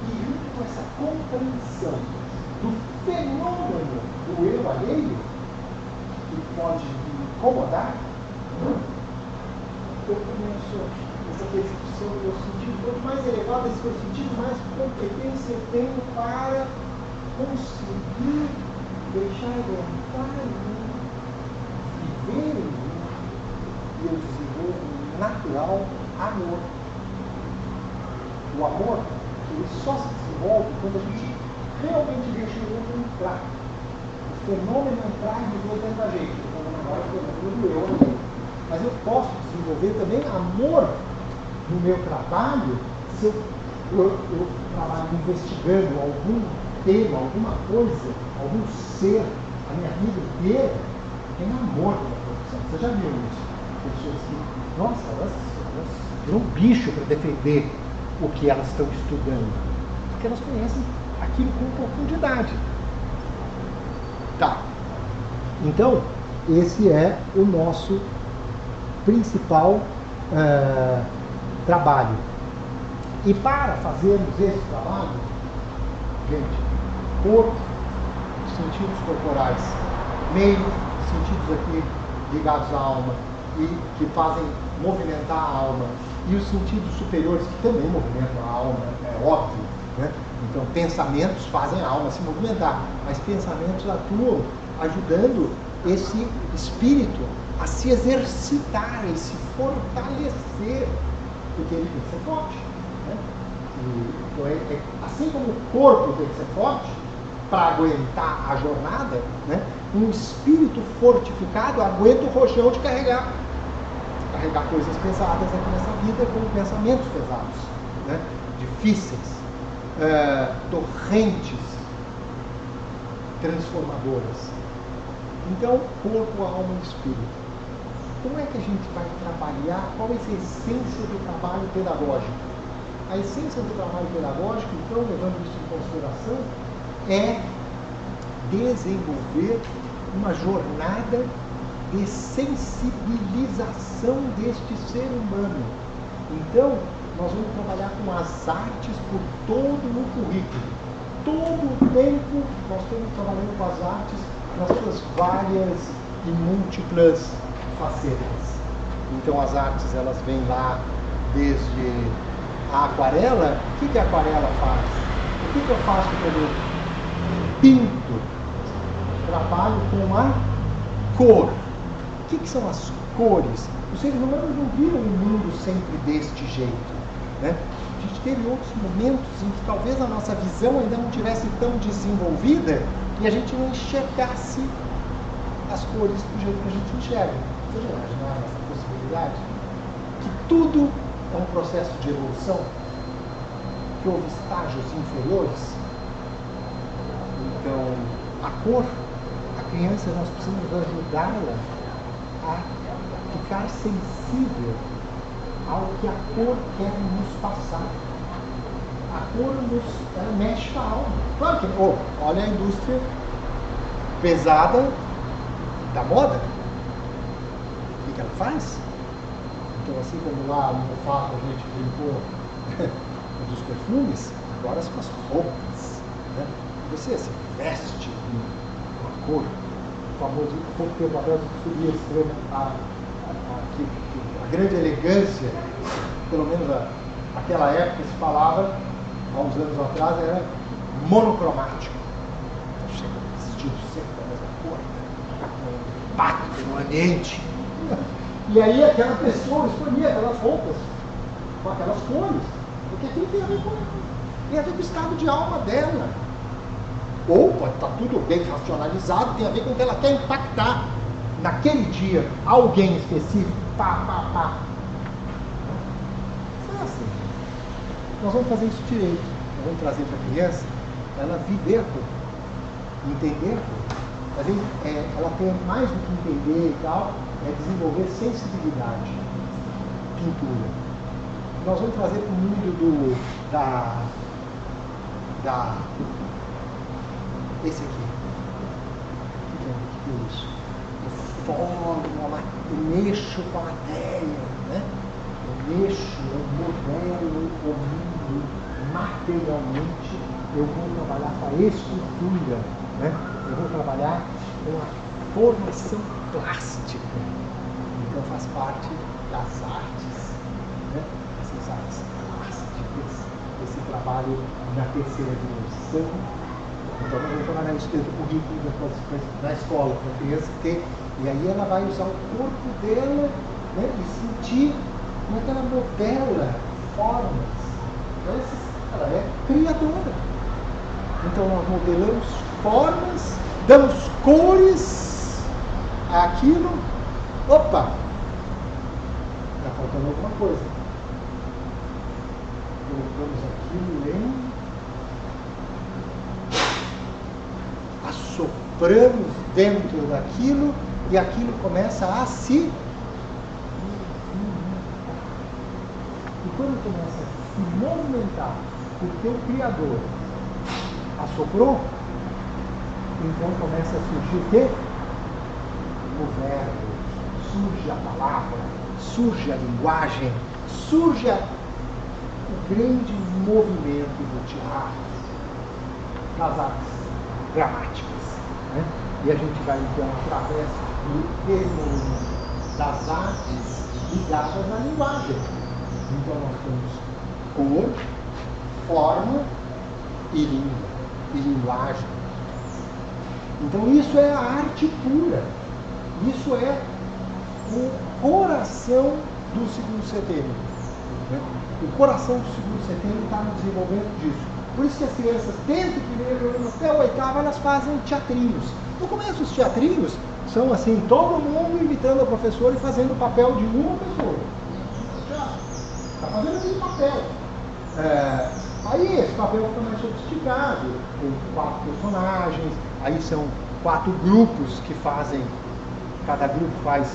E junto com essa compreensão do fenômeno do eu alheio, que pode me incomodar, eu começo essa percepção do meu sentido. Quanto mais elevado esse meu sentido, mais competência eu tenho para conseguir deixar ele entrar em mim, viver em mim, e eu desenvolvo um natural amor. O amor, ele só se desenvolve quando a gente realmente deixa o outro entrar. O fenômeno entrar e viver dentro da gente. Então, agora eu estou falando do eu aqui. Mas eu posso desenvolver também amor no meu trabalho se eu trabalho investigando algum tema, alguma coisa, algum ser, a minha vida inteira, tem amor pela profissão. Você já viu isso? Pessoas que, nossa, elas viram um bicho para defender o que elas estão estudando. Porque elas conhecem aquilo com profundidade. Tá. Então, esse é o nosso principal trabalho. E para fazermos esse trabalho, gente, corpo, sentidos corporais, meio, sentidos aqui ligados à alma e que fazem movimentar a alma, e os sentidos superiores que também movimentam a alma, é óbvio, né? Então, pensamentos fazem a alma se movimentar, mas pensamentos atuam ajudando esse espírito a se exercitar e se fortalecer, porque ele tem que ser forte. Né? Então, assim como o corpo tem que ser forte para aguentar a jornada, né? Um espírito fortificado aguenta o rojão de carregar coisas pesadas aqui nessa vida com pensamentos pesados, né? Difíceis, torrentes, transformadoras. Então, corpo, alma e espírito. Como é que a gente vai trabalhar? Qual é a essência do trabalho pedagógico? A essência do trabalho pedagógico, então, levando isso em consideração, é desenvolver uma jornada de sensibilização deste ser humano. Então, nós vamos trabalhar com as artes por todo o currículo. Todo o tempo nós estamos trabalhando com as artes nas suas várias e múltiplas facetas. Então, as artes, elas vêm lá desde a aquarela. O que a aquarela faz? O que eu faço quando eu pinto? Trabalho com a cor. O que são as cores? Os seres humanos não viram o mundo sempre deste jeito, né? A gente teve outros momentos em que talvez a nossa visão ainda não tivesse tão desenvolvida e a gente não enxergasse as cores do jeito que a gente enxerga. Você já imaginaram essa possibilidade? Que tudo é um processo de evolução, que houve estágios inferiores. Então, a cor, a criança, nós precisamos ajudá-la a ficar sensível ao que a cor quer nos passar. A cor ela mexe com a alma. Claro que, olha a indústria pesada da moda. O que ela faz? Então, assim como lá no fato a gente brincou dos perfumes, agora são as roupas, né? você se veste uma cor, o famoso, pouco tempo atrás eu subia extremo, a grande elegância, pelo menos naquela época se falava, há uns anos atrás, era monocromático. Então chega vestido sempre da mesma cor, um impacto no ambiente. E aí aquela pessoa escolhia aquelas roupas com aquelas cores, porque aquilo tem a ver com ela. Tem a ver com o estado de alma dela. Ou pode estar tudo bem racionalizado, tem a ver com o que ela quer impactar. Naquele dia, alguém específico, pá. Não é assim. Nós vamos fazer isso direito. Nós vamos trazer para a criança ela viver a cor, entender a cor. Mas ela tem mais do que entender e tal, é desenvolver sensibilidade, pintura. Nós vamos trazer para o mundo esse aqui. O que é isso? Eu formo, eu mexo com a matéria, né? Eu mexo, eu modelo o mundo materialmente. Eu vou trabalhar com a estrutura, né? Eu vou trabalhar com a formação plástica. Então faz parte das artes, né? Essas artes plásticas, esse trabalho na terceira dimensão. Então nós vamos trabalhar isso dentro do currículo na escola, para a criança ter, e aí ela vai usar o corpo dela, né? E sentir como é que ela modela formas. Então ela é criadora. Então nós modelamos formas, damos cores àquilo. Opa! Está faltando alguma coisa. Colocamos aquilo em. Assopramos dentro daquilo e aquilo começa a se. E quando começa a se movimentar, porque o Criador assoprou, então começa a surgir o quê? O verbo, surge a palavra, surge a linguagem, surge o grande movimento do teatro, das artes dramáticas, né? E a gente vai então, através do desenvolvimento das artes ligadas à linguagem. Então nós temos cor, forma e língua, e linguagem. Então isso é a arte pura. Isso é o coração do segundo setênio. Né? O coração do segundo setênio está no desenvolvimento disso. Por isso que as crianças, desde o primeiro ano até o oitavo, elas fazem teatrinhos. No começo, os teatrinhos são assim, todo mundo imitando a professora e fazendo o papel de uma pessoa. Está fazendo aquele papel. Aí esse papel fica mais sofisticado, tem 4 personagens, aí são 4 grupos que fazem, cada grupo faz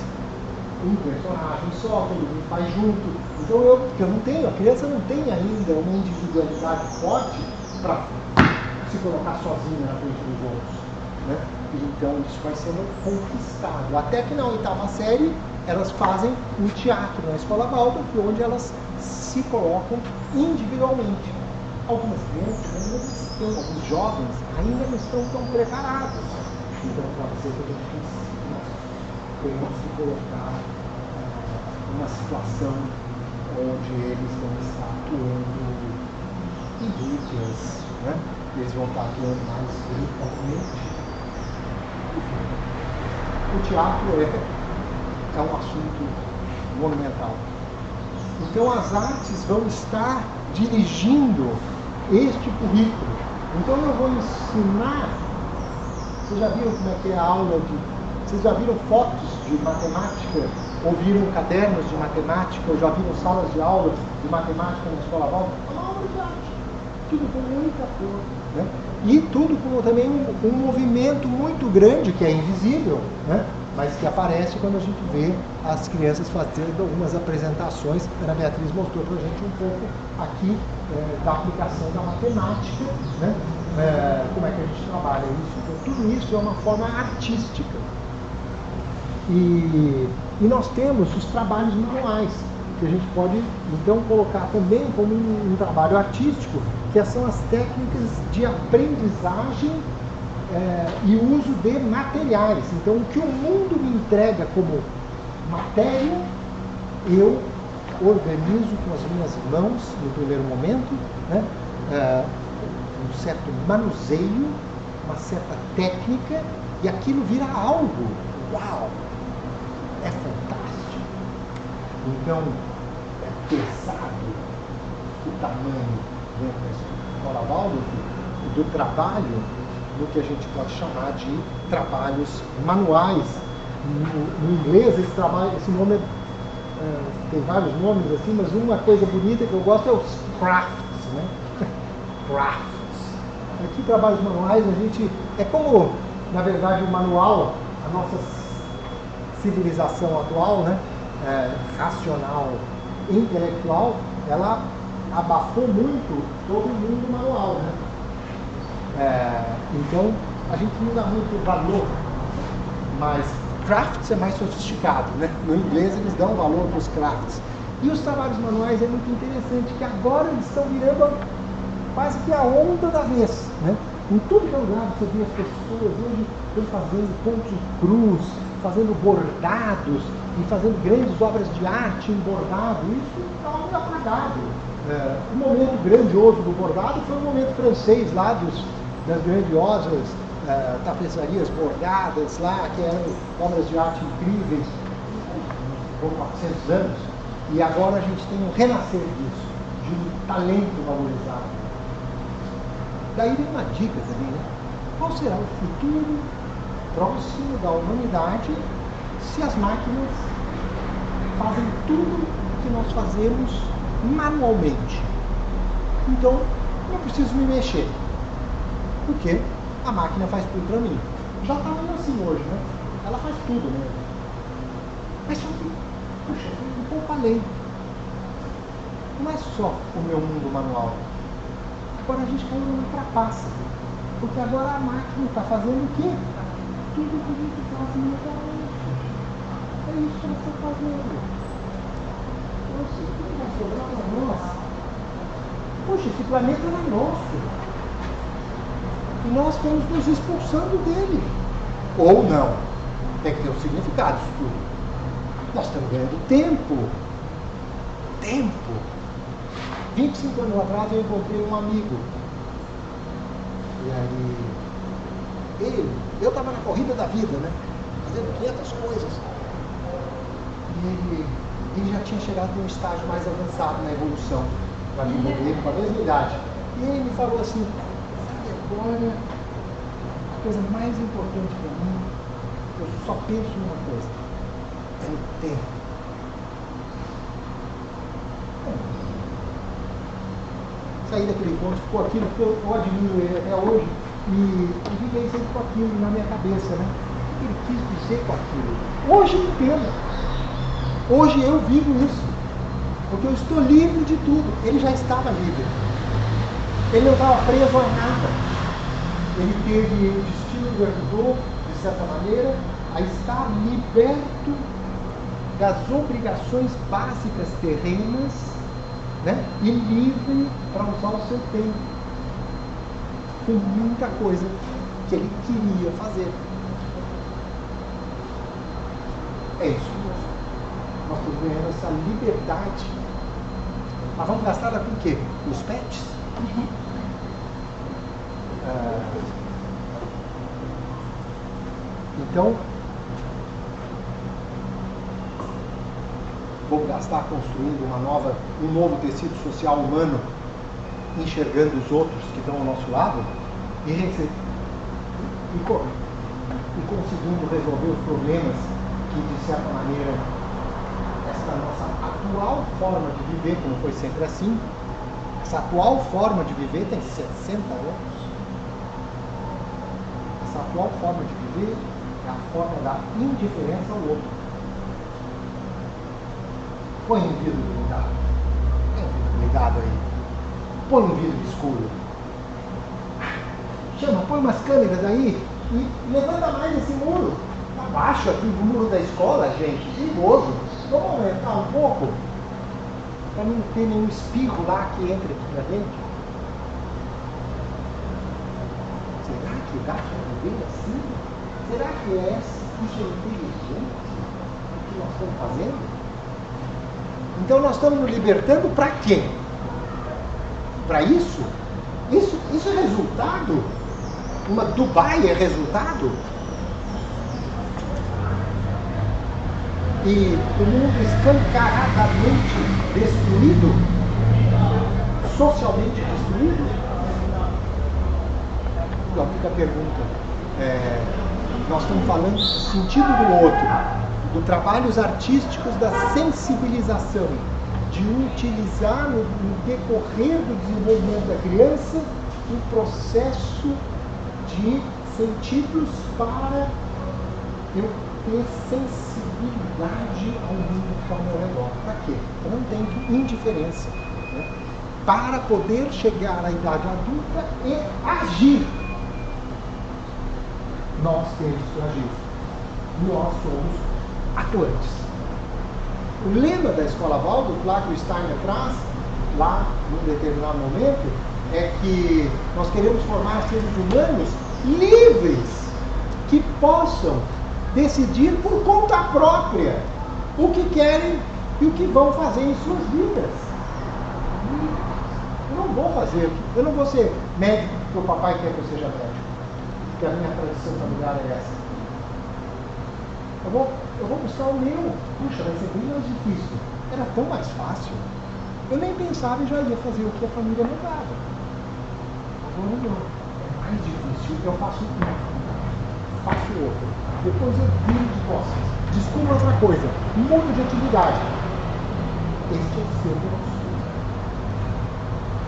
um personagem só, todo mundo faz junto. Então eu não tenho, a criança não tem ainda uma individualidade forte para se colocar sozinha na frente dos outros, né? Então isso vai sendo conquistado. Até que na 8ª série elas fazem um teatro na Escola Waldorf, onde elas se colocam individualmente. Algumas crianças ainda não estão, alguns jovens ainda não estão tão preparados. Então pode ser que a gente tenha que se colocar numa situação onde eles vão estar atuando em duplas, né? Eles vão estar atuando mais grupalmente. O teatro é um assunto monumental. Então as artes vão estar dirigindo este currículo. Então eu vou ensinar. Vocês já viram como é que é a aula de... Vocês já viram fotos de matemática? Ou viram cadernos de matemática? Ou já viram salas de aula de matemática na Escola Waldorf? É uma aula de arte. Tudo com muita cor, né? E tudo com também um movimento muito grande, que é invisível, né? Mas que aparece quando a gente vê as crianças fazendo algumas apresentações. A Ana Beatriz mostrou para a gente um pouco aqui da aplicação da matemática, né? Como é que a gente trabalha isso. Então, tudo isso é uma forma artística. E nós temos os trabalhos manuais, que a gente pode, então, colocar também como um trabalho artístico, que são as técnicas de aprendizagem e uso de materiais. Então, o que o mundo me entrega como matéria, eu organizo com as minhas mãos, no primeiro momento, né, um certo manuseio, uma certa técnica, e aquilo vira algo. Uau! É fantástico. Então, é pesado o tamanho dentro da escola Waldorf do trabalho, no que a gente pode chamar de trabalhos manuais. No inglês, esse nome tem vários nomes assim, mas uma coisa bonita que eu gosto é os crafts, né? Crafts. Aqui, trabalhos manuais, a gente... É como, na verdade, o manual, a nossa civilização atual, né? Racional, intelectual, ela abafou muito todo o mundo manual, né? Então, a gente não dá muito valor, mas crafts é mais sofisticado, né? No inglês eles dão valor para os crafts. E os trabalhos manuais é muito interessante, que agora eles estão virando quase que a onda da vez, né? Em tudo que é lugar você vê as pessoas hoje fazendo pontos cruz, fazendo bordados e fazendo grandes obras de arte em bordado. Isso está muito apagado. O momento grandioso do bordado foi o momento francês lá das grandiosas tapeçarias bordadas lá, que eram obras de arte incríveis por 400 anos, e agora a gente tem um renascer disso, de um talento valorizado. Daí vem uma dica também, né? Qual será o futuro próximo da humanidade se as máquinas fazem tudo que nós fazemos manualmente? Então, eu preciso me mexer, porque a máquina faz tudo para mim. Já está assim hoje, né? Ela faz tudo, né? Mas só que, puxa, um pouco além. Não é só o meu mundo manual. Agora a gente caiu numa trapaça. Porque agora a máquina está fazendo o quê? Tudo que a gente faz manualmente. É isso que ela está fazendo. Eu sei que não vai sobrar para nós. Puxa, esse planeta não é nosso. E nós estamos nos expulsando dele. Ou não. Tem que ter um significado isso tudo. Nós estamos ganhando tempo. Tempo. 25 anos atrás eu encontrei um amigo. E aí, eu estava na corrida da vida, né? Fazendo 500 coisas. E ele já tinha chegado em um estágio mais avançado na evolução da vida dele, com a mesma idade. E ele me falou assim, sabe, agora a coisa mais importante para mim, eu só penso numa coisa, é no tempo. Saí daquele encontro, ficou aquilo, porque eu admiro ele até hoje, e fiquei sempre com aquilo na minha cabeça, né? O que ele quis dizer com aquilo? Hoje eu entendo. Hoje eu vivo isso. Porque eu estou livre de tudo. Ele já estava livre. Ele não estava preso a nada. Ele teve o destino do herdor, de certa maneira, a estar liberto das obrigações básicas terrenas, né? E livre para usar o seu tempo com muita coisa que ele queria fazer. É isso. Nós estamos ganhando essa liberdade. Mas vamos gastar ela com o quê? Com os pets? Então, vamos gastar construindo um novo tecido social humano, enxergando os outros que estão ao nosso lado e conseguindo resolver os problemas que, de certa maneira, essa nossa atual forma de viver, que não foi sempre assim, essa atual forma de viver tem 60 anos. Essa atual forma de viver é a forma da indiferença ao outro. Põe um vidro ligado. Põe um vidro ligado aí. Põe um vidro escuro. Chama, põe umas câmeras aí e levanta mais esse muro. Abaixa aqui o muro da escola, gente. Perigoso. Vamos aumentar um pouco para não ter nenhum espirro lá que entre aqui pra dentro. obrigar a viver assim? Será que isso é inteligente o que nós estamos fazendo? Então nós estamos nos libertando para quê? Para isso? Isso é resultado? Uma Dubai é resultado? E o mundo escancaradamente destruído? Socialmente destruído? Então fica a pergunta. Nós estamos falando do sentido do outro, do trabalhos artísticos, da sensibilização, de utilizar no decorrer do desenvolvimento da criança um processo de sentidos para eu ter sensibilidade ao mundo que está ao meu redor. Para quê? Para não ter indiferença. Né? Para poder chegar à idade adulta e agir. Nós temos que agir. Nós somos atuantes. O lema da Escola Waldorf, lá que o Steiner traz, lá num determinado momento, é que nós queremos formar seres humanos livres, que possam decidir por conta própria o que querem e o que vão fazer em suas vidas. Eu não vou ser médico porque o papai quer que eu seja médico, porque a minha tradição familiar é essa. Eu vou buscar o meu. Puxa, vai ser bem mais difícil. Era tão mais fácil. Eu nem pensava e já ia fazer o que a família mandava. Agora não. É mais difícil. Eu faço outro. Depois eu viro de costas. Descubro outra coisa. Mudo de atividade. Esse é o seu nosso.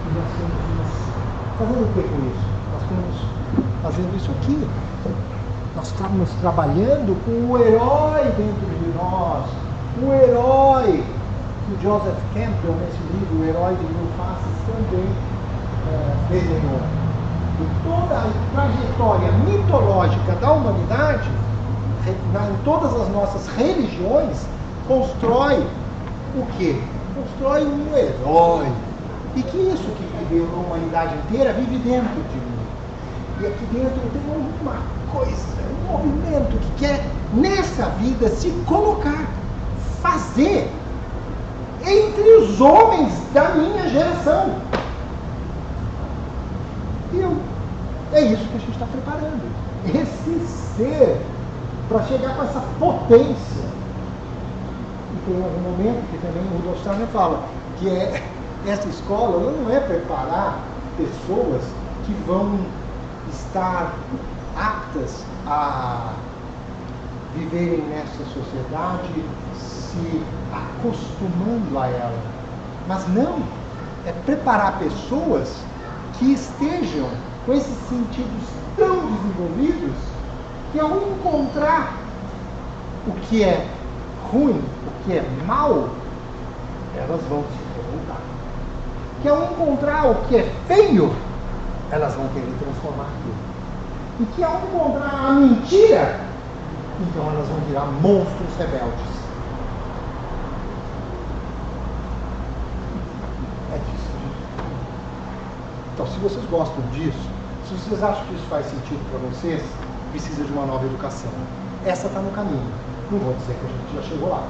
E nós estamos fazendo o que com isso? Nós estamos fazendo isso aqui. Nós estamos trabalhando com o herói dentro de nós. O herói que o Joseph Campbell, nesse livro, O Herói de Mil Faces, também desenhou. E toda a trajetória mitológica da humanidade, em todas as nossas religiões, constrói o quê? Constrói um herói. E que isso que viveu na humanidade inteira vive dentro de mim. E aqui dentro tem uma coisa, um movimento que quer, nessa vida, se colocar, fazer entre os homens da minha geração. É isso que a gente está preparando. Esse ser, para chegar com essa potência. E tem algum momento que também o Rudolf Steiner fala que essa escola não é preparar pessoas que vão estar aptas a viverem nessa sociedade, se acostumando a ela. Mas não, é preparar pessoas que estejam com esses sentidos tão desenvolvidos que ao encontrar o que é ruim, o que é mal, elas vão se revoltar. Que ao encontrar o que é feio, elas vão querer transformar aquilo. E que ao encontrar a mentira, então elas vão virar monstros rebeldes. É disso. Então, se vocês gostam disso, se vocês acham que isso faz sentido para vocês, precisa de uma nova educação. Essa está no caminho. Não vou dizer que a gente já chegou lá,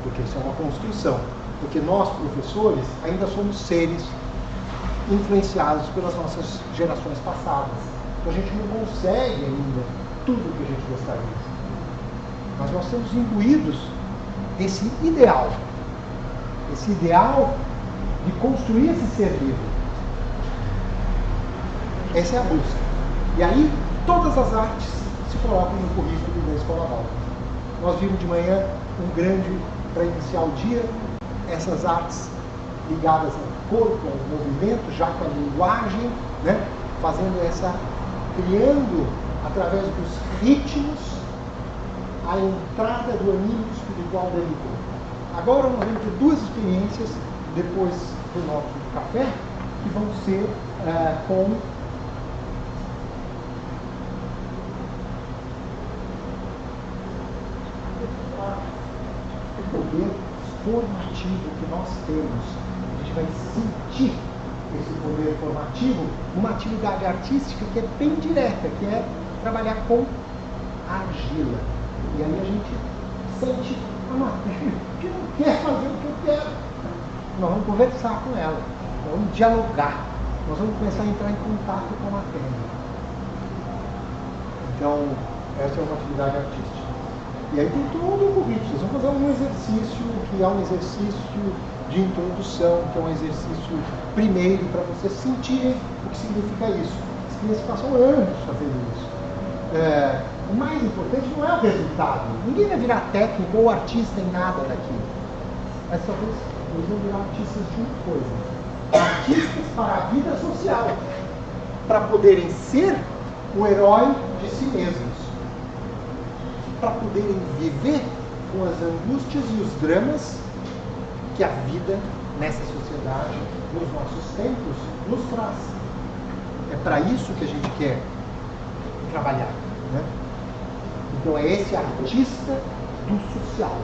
porque isso é uma construção. Porque nós, professores, ainda somos seres influenciados pelas nossas gerações passadas. Então a gente não consegue ainda tudo o que a gente gostaria. Mas nós temos imbuídos esse ideal de construir esse ser livre. Essa é a busca. E aí todas as artes se colocam no currículo da Escola Waldorf. Nós vimos de manhã um grande, para iniciar o dia, essas artes ligadas ao corpo, ao movimento, já com a linguagem, né? Criando, através dos ritmos, a entrada do anímico espiritual dentro do corpo. Agora nós vamos ter duas experiências, depois do nosso café, que vão ser com o poder formativo que nós temos. A gente vai sentir esse poder formativo uma atividade artística que é bem direta, que é trabalhar com argila. E aí a gente sente a matéria que não quer fazer o que eu quero. Nós vamos conversar com ela, nós vamos dialogar, nós vamos começar a entrar em contato com a matéria. Então, essa é uma atividade artística. E aí tem todo o convite. Vocês vão fazer um exercício que é um exercício de introdução, que é um exercício primeiro para vocês sentirem o que significa isso. As crianças passam anos fazendo isso. O mais importante não é o resultado. Ninguém vai virar técnico ou artista em nada daquilo. Mas talvez eles vão virar artistas de uma coisa. Artistas para a vida social. Para poderem ser o herói de si mesmos. Para poderem viver com as angústias e os dramas que a vida nessa sociedade, nos nossos tempos, nos traz. É para isso que a gente quer trabalhar, né? Então é esse artista do social.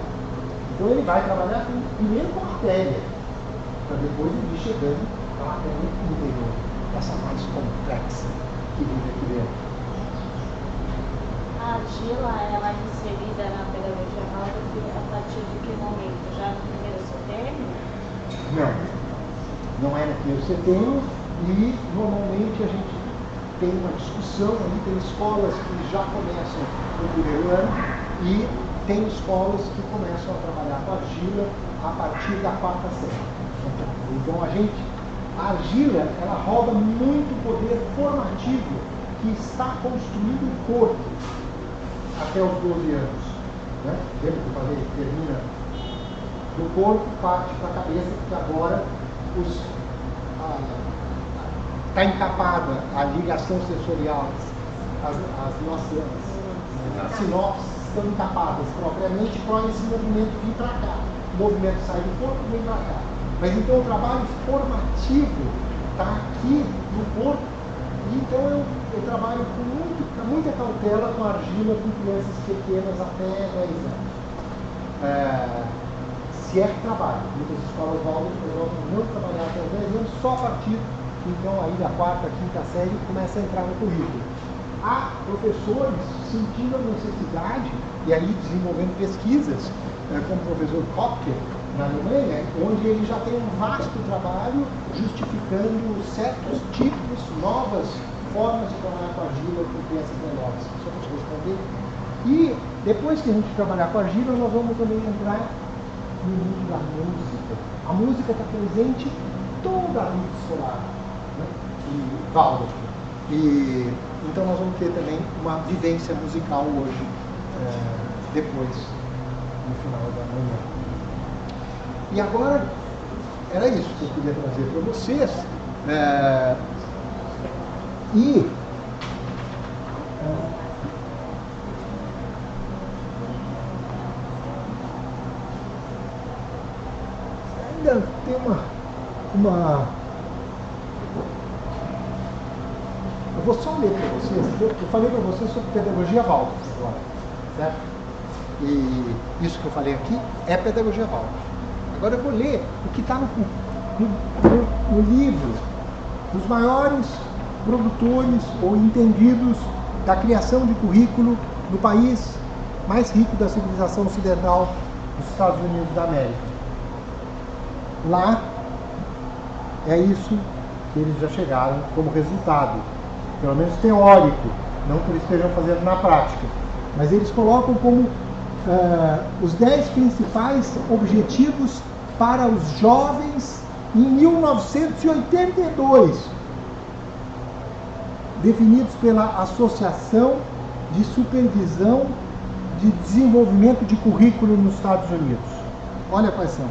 Então ele vai trabalhar primeiro com a matéria, para depois ir chegando à matéria interior, essa mais complexa que vive aqui dentro. A argila, ela é inserida na pedagogia Waldorf a partir de que momento? Já no primeiro setênio? Não é no primeiro setênio, e normalmente a gente tem uma discussão ali, tem escolas que já começam no primeiro ano e tem escolas que começam a trabalhar com argila a partir da quarta série. Então a argila, ela rouba muito poder formativo que está construindo o corpo até os 12 anos. Né? Lembra que eu falei que termina do corpo, parte para a cabeça, porque agora está encapada a ligação sensorial, as nossas sinopses estão encapadas propriamente para esse movimento vir para cá. O movimento sai do corpo e vem para cá. Mas então o trabalho formativo está aqui no corpo. E então eu trabalho com muita cautela com argila com crianças pequenas até 10 anos. Se é que trabalho. Muitas escolas Waldorf resolvem não trabalhar até os 10 anos, só a partir então aí da quarta, quinta série começa a entrar no currículo. Há professores sentindo a necessidade, e aí desenvolvendo pesquisas, como o professor Kopke, na Alemanha, onde ele já tem um vasto trabalho justificando certos tipos, novas formas de trabalhar com argila com crianças menores. Só para te responder. E depois que a gente trabalhar com argila, nós vamos também entrar no mundo da música. A música está presente em toda a vida escolar, né? E Waldorf. E então nós vamos ter também uma vivência musical hoje, depois, no final da manhã. E agora, era isso que eu queria trazer para vocês. Ainda tem uma... Eu vou só ler para vocês. Eu falei para vocês sobre pedagogia Waldorf agora, certo? E isso que eu falei aqui é pedagogia Waldorf. Agora eu vou ler o que está no livro dos maiores produtores ou entendidos da criação de currículo no país mais rico da civilização ocidental dos Estados Unidos da América. Lá é isso que eles já chegaram como resultado, pelo menos teórico, não que eles estejam fazendo na prática, mas eles colocam como os 10 principais objetivos para os jovens em 1982, definidos pela Associação de Supervisão de Desenvolvimento de Currículo nos Estados Unidos. Olha quais são.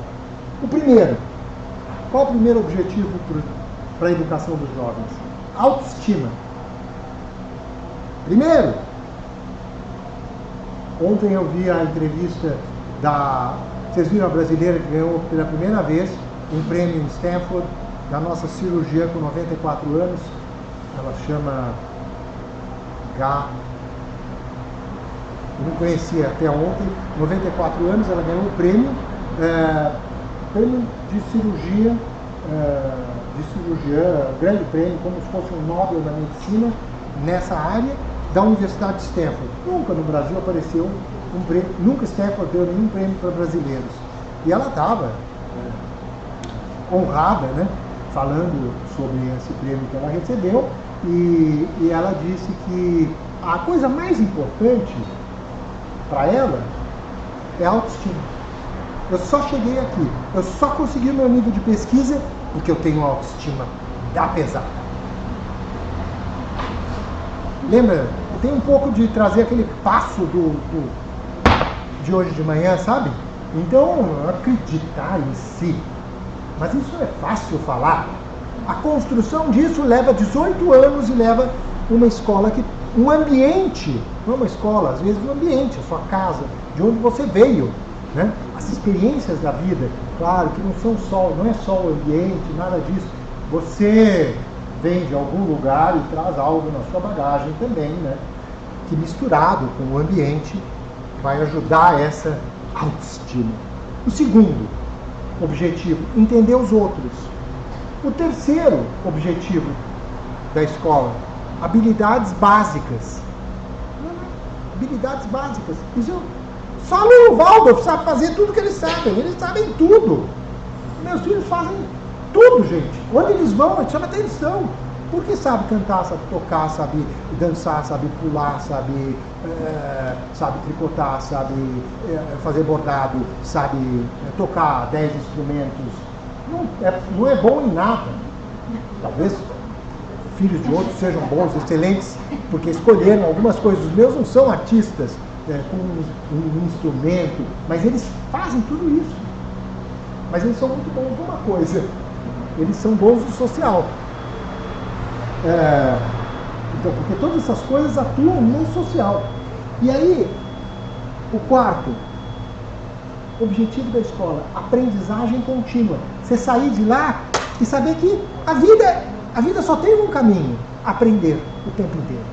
O primeiro, qual é o primeiro objetivo para a educação dos jovens? Autoestima. Primeiro, ontem eu vi a entrevista vocês viram a brasileira que ganhou pela primeira vez um prêmio em Stanford, da nossa cirurgiã com 94 anos, ela chama eu não conhecia até ontem, 94 anos, ela ganhou um prêmio de cirurgia de cirurgiã, grande prêmio, como se fosse um Nobel da medicina, nessa área, da Universidade de Stanford. Nunca no Brasil apareceu um prêmio, nunca Stanford deu nenhum prêmio para brasileiros. E ela estava honrada, né, falando sobre esse prêmio que ela recebeu, e ela disse que a coisa mais importante para ela é a autoestima. Eu só cheguei aqui, eu só consegui o meu nível de pesquisa porque eu tenho autoestima da pesada. Lembra? Tem um pouco de trazer aquele passo de hoje de manhã, sabe? Então, acreditar em si. Mas isso é fácil falar. A construção disso leva 18 anos e leva uma escola, um ambiente, não é uma escola, às vezes um ambiente, a sua casa, de onde você veio, né? As experiências da vida, claro que não é só o ambiente, nada disso. Você vem de algum lugar e traz algo na sua bagagem também, né? Que misturado com o ambiente vai ajudar essa autoestima. O segundo objetivo, entender os outros. O terceiro objetivo da escola, habilidades básicas. Habilidades básicas. Isso, só o Waldorf sabe fazer tudo que eles sabem tudo. Meus filhos fazem tudo, gente. Onde eles vão, chama atenção. Porque sabe cantar, sabe tocar, sabe dançar, sabe pular, sabe tricotar, sabe fazer bordado, sabe tocar 10 instrumentos. Não é bom em nada. Talvez filhos de outros sejam bons, excelentes, porque escolheram algumas coisas. Os meus não são artistas com um instrumento, mas eles fazem tudo isso. Mas eles são muito bons numa coisa. Eles são bons no social. Então, porque todas essas coisas atuam no social. E aí, o quarto objetivo da escola, aprendizagem contínua. Você sair de lá e saber que a vida só tem um caminho, aprender o tempo inteiro.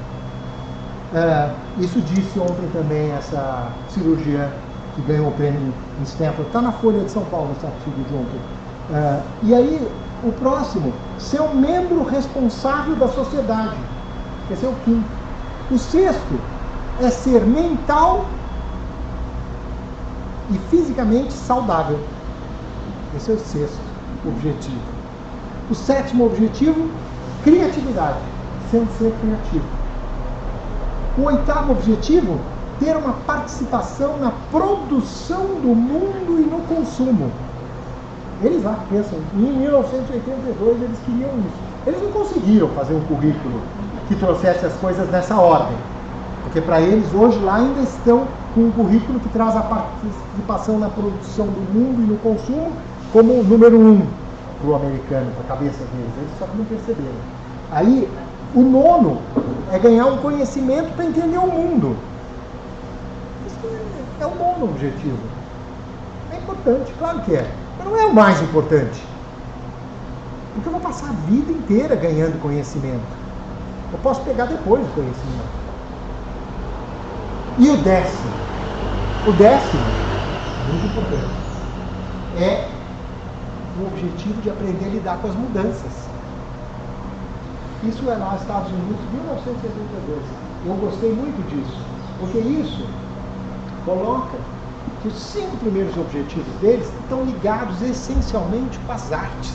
Isso disse ontem também essa cirurgiã que ganhou o prêmio em Stanford. Está na Folha de São Paulo esse artigo de ontem. E aí, o próximo, ser um membro responsável da sociedade. Esse é o quinto. O sexto é ser mental e fisicamente saudável. Esse é o sexto objetivo. O sétimo objetivo, criatividade, ser criativo. O oitavo objetivo, ter uma participação na produção do mundo e no consumo. Eles lá pensam, em 1982 eles queriam isso. Eles não conseguiram fazer um currículo que trouxesse as coisas nessa ordem. Porque para eles hoje lá ainda estão com um currículo que traz a participação na produção do mundo e no consumo como número 1 para o americano, para a cabeça deles. Eles só que não perceberam. Aí, o nono é ganhar um conhecimento para entender o mundo. Isso é o nono objetivo. É importante, claro que é. Mas não é o mais importante. Porque eu vou passar a vida inteira ganhando conhecimento. Eu posso pegar depois o conhecimento. E o décimo, muito importante, é o objetivo de aprender a lidar com as mudanças. Isso é lá nos Estados Unidos, 1982. Eu gostei muito disso, porque isso coloca que os 5 primeiros objetivos deles estão ligados essencialmente com as artes.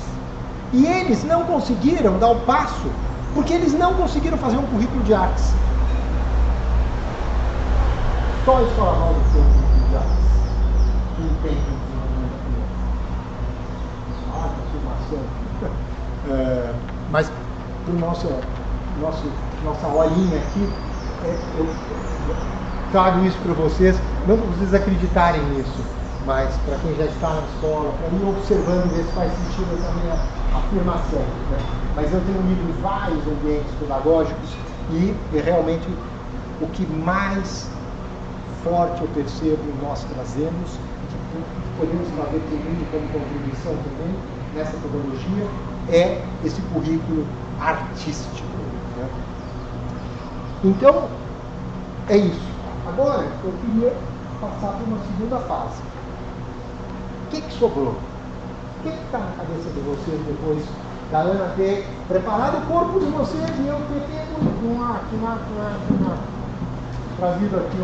E eles não conseguiram dar o passo, porque eles não conseguiram fazer um currículo de artes. Só a escola nova tem um currículo de artes. Não tem mas para nossa horinha aqui, eu trago isso para vocês, não para vocês acreditarem nisso, mas para quem já está na escola, para ir observando, ver se faz sentido essa minha afirmação. Né? Mas eu tenho lido em vários ambientes pedagógicos e realmente o que mais forte eu percebo nós trazemos, que podemos fazer como contribuição também nessa metodologia, é esse currículo artístico. Né? Então, é isso. Agora, eu queria passar para uma segunda fase. O que sobrou? O que está na cabeça de vocês depois da Ana ter preparado o corpo de vocês e eu ter trazido aqui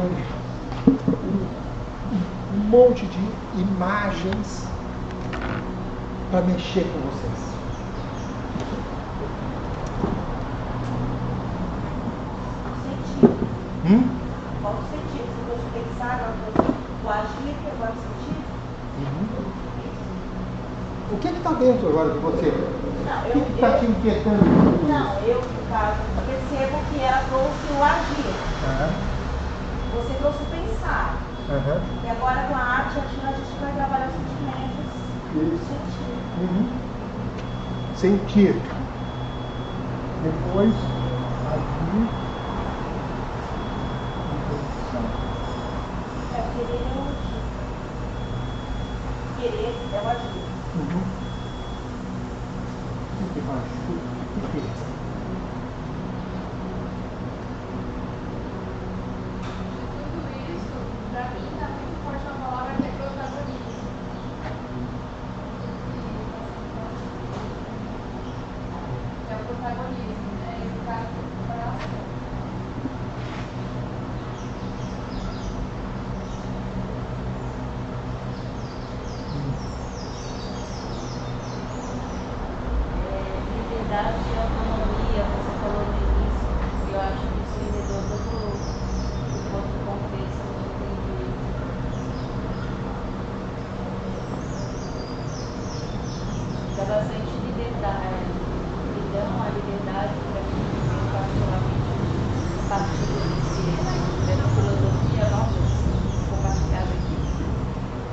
um monte de imagens para mexer com vocês. Qual o sentido? Se você pensar o agir, que agora o sentido? O que está dentro agora de você? Não, o que está te inquietando? Não, eu, no caso, percebo que ela trouxe o agir. Você trouxe o pensar. E agora com a arte, a gente vai trabalhar os sentimentos. Sentir. Depois, agir. Querer é o agir. Querer é o agir. O que mais? O que é? Tudo isso, para mim, está muito forte uma palavra que é protagonismo. É o protagonismo, né? E o cara tem coração. Liberdade e autonomia, você falou no início, e eu acho que isso enredou todo o outro contexto que eu entendi. Dá bastante liberdade. Então, a liberdade, para mim, eu particularmente compartilho pela filosofia nossa, compartilhada aqui.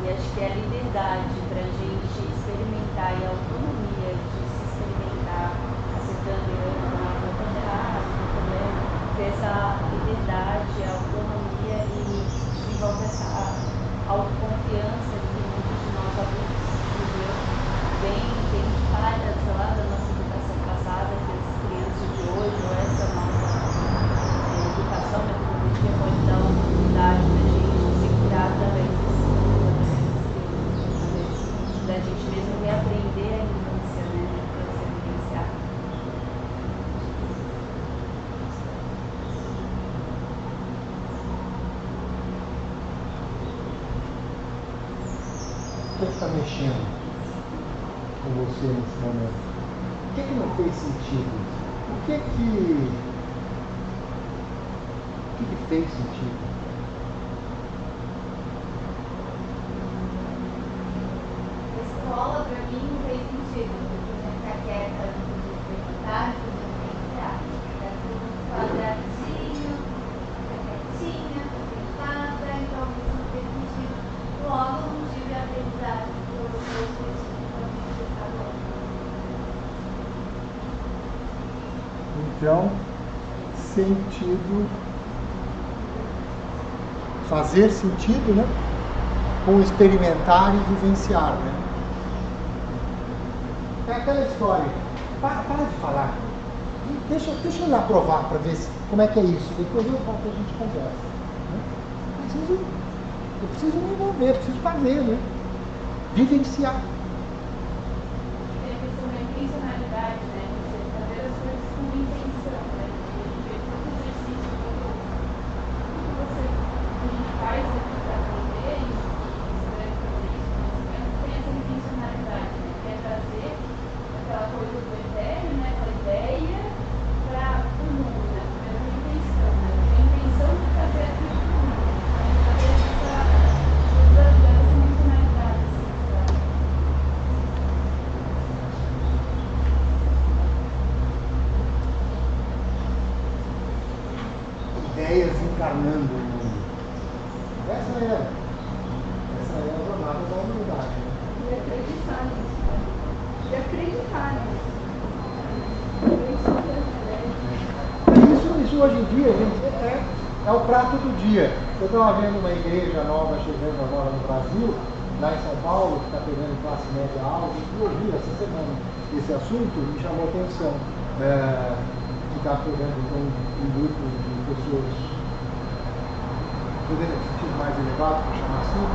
E acho que é a liberdade para a gente experimentar e a autonomia de se experimentar, aceitando erros, não apontando errado, também ter essa liberdade, a autonomia e desenvolve essa autoconfiança que muitos de nós adultos vem falhas lá da nossa educação passada, que as crianças de hoje, ou essa nova educação, metodologia, pode dar a oportunidade da gente se curar através da gente mesmo reaprender a infância, né? Para se vivenciar. O que está mexendo com você nesse momento? O que não fez sentido? O que fez sentido? A escola, para mim, não fez sentido. Porque ficar quieta, não experimentar, não pensar. É tudo quadradinho, quietinha, sentada, então isso não fez sentido. Logo, não tive aprendizagem que eu fez sentido para mim ficar bom. Então, sentido, fazer sentido, né? Com experimentar e vivenciar, né? É aquela história. Para de falar. Deixa eu lá provar para ver como é que é isso. Depois eu volto e a gente conversa. Né? Eu preciso me envolver, preciso fazer, né? Vivenciar. Tem a questão da intencionalidade, né? Você fazer as coisas com intenção, né? A gente vê todo exercício, tudo que a gente faz aqui para aprender e escreve fazer isso, conhecimento, tem essa intencionalidade, né? Que é trazer aquela coisa do eterno, né? Aquela ideia para o mundo, né? Primeiro a intenção, né? Tem a intenção de fazer aquilo para o mundo. A gente fazer essa intencionalidade, assim, sabe? Ideias encarnando o mundo. Essa é a jornada da humanidade. Né? E acreditar nisso, né? E acreditar nisso. Isso hoje em dia, gente, é o prato do dia. Eu estava vendo uma igreja nova chegando agora no Brasil, lá em São Paulo, que está pegando classe média alta, e eu ouvi essa semana esse assunto e me chamou a atenção. Que está pegando um grupo de pessoas no sentido mais elevado, para chamar assim,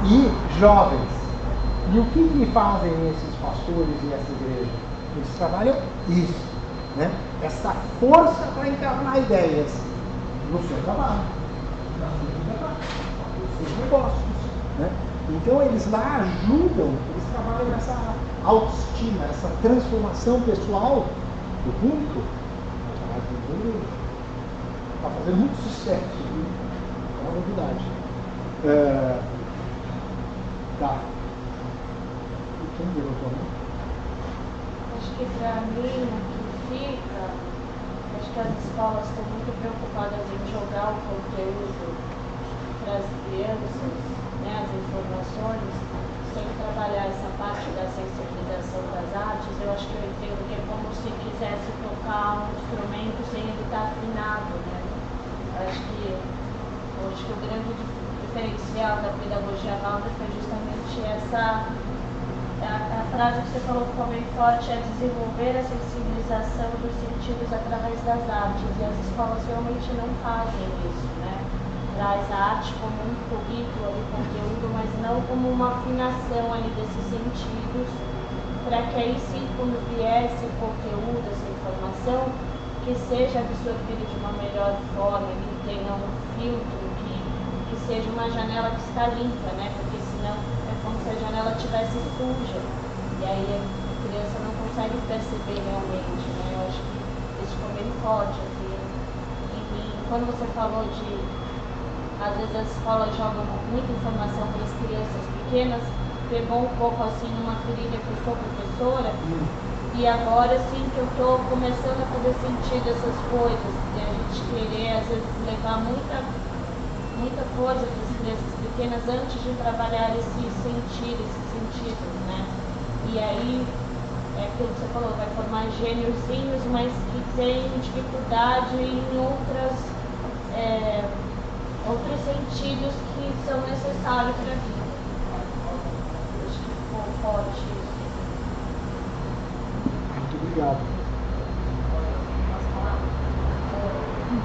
e jovens. E o que fazem esses pastores e essa igreja? Eles trabalham isso, né? Essa força para encarnar ideias no seu trabalho, nos seus negócios, né? Então eles lá ajudam, eles trabalham nessa autoestima, essa transformação pessoal do público. Está fazendo muito sucesso, é uma novidade. Tá. Quem levantou a mão? Acho que para mim, o que fica, acho que as escolas estão muito preocupadas em jogar o conteúdo para as crianças, né, as informações, sem trabalhar essa parte da sensibilização das artes. Eu acho que eu entendo que é como se quisesse tocar um instrumento sem ele estar afinado, né? Acho que o grande diferencial da pedagogia Waldorf é justamente essa. A frase que você falou que ficou bem forte é desenvolver a sensibilização dos sentidos através das artes, e as escolas realmente não fazem isso, né? Traz a arte como um currículo ali, conteúdo, mas não como uma afinação ali desses sentidos, para que aí sim, quando vier esse conteúdo, essa informação, que seja absorvido de uma melhor forma, que tenha um filtro, que seja uma janela que está limpa, né? Porque senão é como se a janela estivesse suja, e aí a criança não consegue perceber realmente, né? Eu acho que isso ficou bem forte aqui em mim. Quando você falou de, às vezes as escolas jogam muita informação para as crianças pequenas, pegou um pouco assim numa ferida que eu sou professora, e agora sim que eu estou começando a fazer sentido essas coisas, de a gente querer às vezes levar muita coisa para as crianças pequenas antes de trabalhar esses sentidos, né? E aí, é aquilo que você falou, vai formar gêniozinhos, mas que têm dificuldade em outros sentidos que são necessários para a vida. Acho que ficou forte isso. Muito obrigado.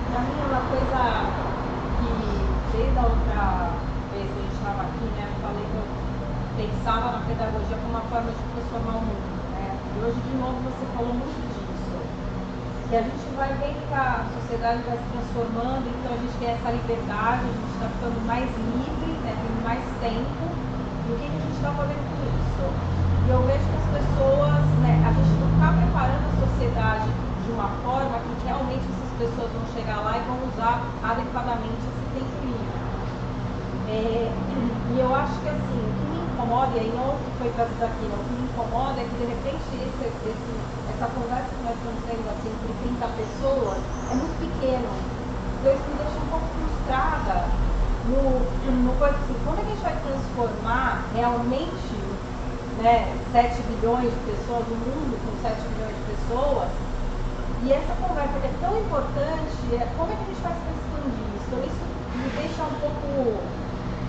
Para mim é uma coisa que, desde a outra vez que a gente estava aqui, né, eu falei que eu pensava na pedagogia como uma forma de transformar o mundo, né? E hoje, de novo, você falou muito disso. Que a gente vai ver que a sociedade vai se transformando, então a gente tem essa liberdade, a gente está ficando mais livre, né, tendo mais tempo. E o que a gente está fazendo com isso? E eu vejo que as pessoas, né, a gente não está preparando a sociedade de uma forma que realmente essas pessoas vão chegar lá e vão usar adequadamente esse tempo livre. E eu acho que assim, o que me incomoda, e aí não foi trazido aqui, não, o que me incomoda é que de repente essa conversa que nós estamos tendo assim, entre 30 pessoas é muito pequeno. Então isso me deixa um pouco frustrada no coisa assim, como é que a gente vai transformar realmente, né, 7 bilhões de pessoas, um mundo com 7 bilhões de pessoas, e essa conversa que é tão importante, como é que a gente faz para expandir isso? Então isso me deixa um pouco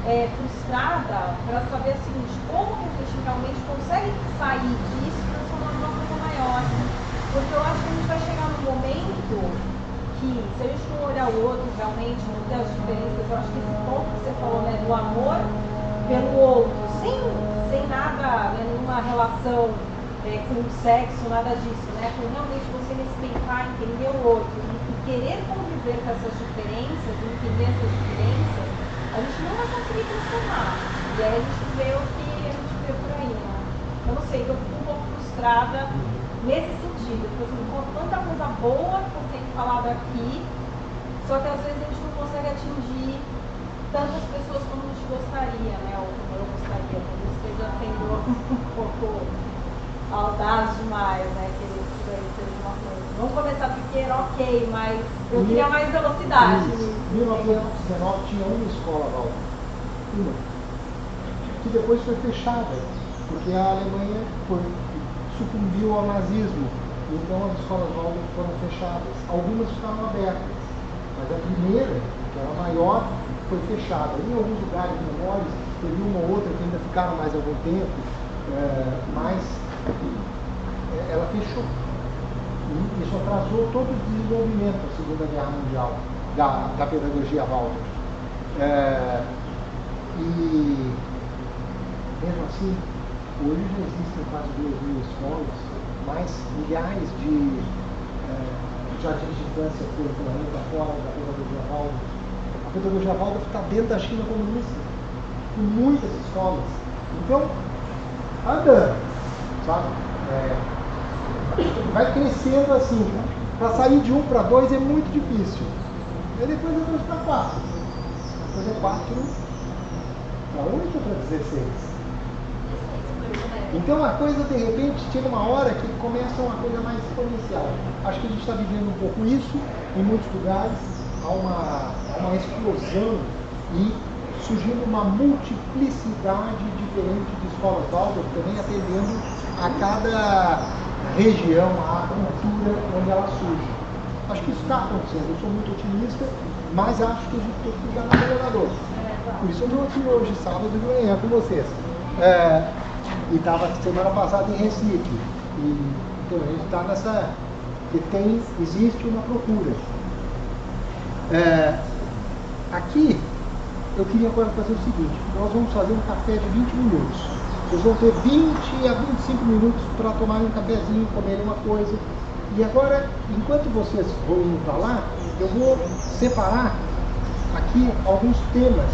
frustrada para saber o seguinte, como que a gente realmente consegue sair disso e transformar numa coisa maior. Porque eu acho que a gente vai chegar num momento que, se a gente não olhar o outro realmente, não ter as diferenças, eu acho que esse ponto que você falou, né, do amor pelo outro, sem nada, né, nenhuma relação com o sexo, nada disso, né, com realmente você respeitar, entender o outro e querer conviver com essas diferenças, entender essas diferenças, a gente não vai conseguir transformar. E aí a gente vê o que a gente vê por aí, né? Eu não sei, eu fico um pouco frustrada nesse sentido, porque assim, com tanta coisa boa que eu tenho falado aqui, só que às vezes a gente não consegue atingir tantas pessoas como a gente gostaria, né? Ou como eu gostaria, talvez esteja sendo um pouco audaz demais, né? Querer que isso aí seja uma coisa. Vamos começar pequeno, ok, mas eu queria mais velocidade. Em 1919 tinha uma escola Waldorf, uma, que depois foi fechada, porque a Alemanha sucumbiu ao nazismo, então as escolas Waldorf foram fechadas. Algumas ficaram abertas, mas a primeira, que era a maior, foi fechada. Em alguns lugares menores, teve uma ou outra que ainda ficaram mais algum tempo, mas ela fechou. E isso atrasou todo o desenvolvimento da Segunda Guerra Mundial, da pedagogia Waldorf. E mesmo assim, hoje já existem quase 2.000 escolas mas milhares de jardins de infância foram pela mundo afora da pedagogia Waldorf. A pedagogia Waldorf está dentro da China comunista, com muitas escolas. Então, andando, sabe? Vai crescendo assim. Para sair de 1 para 2 é muito difícil. E depois é 2 para 4. Depois é 4 para 8 para 16. Então a coisa de repente chega uma hora que começa uma coisa mais exponencial. Acho que a gente está vivendo um pouco isso em muitos lugares. Há uma explosão e surgindo uma multiplicidade diferente de escolas Waldorf, também atendendo a cada região, a cultura onde ela surge. Acho que isso está acontecendo. Eu sou muito otimista, mas acho que a gente tem que ligar no acelerador. Por isso eu estou aqui hoje, sábado de manhã, com vocês. E estava semana passada em Recife. Então a gente está nessa. Existe uma procura. Aqui eu queria agora fazer o seguinte: nós vamos fazer um café de 20 minutos. Vocês vão ter 20 a 25 minutos para tomarem um cafezinho, comerem uma coisa. E agora, enquanto vocês vão indo para lá, eu vou separar aqui alguns temas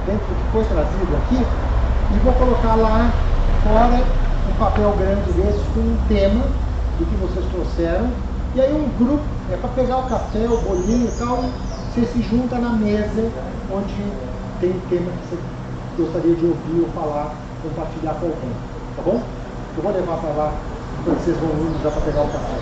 dentro do que foi trazido aqui e vou colocar lá fora um papel grande desse com um tema do que vocês trouxeram. E aí um grupo, para pegar o café, o bolinho e tal, você se junta na mesa onde tem um tema que você gostaria de ouvir ou falar, compartilhar com alguém, tá bom? Eu vou levar para lá, quando vocês vão indo já para pegar o café.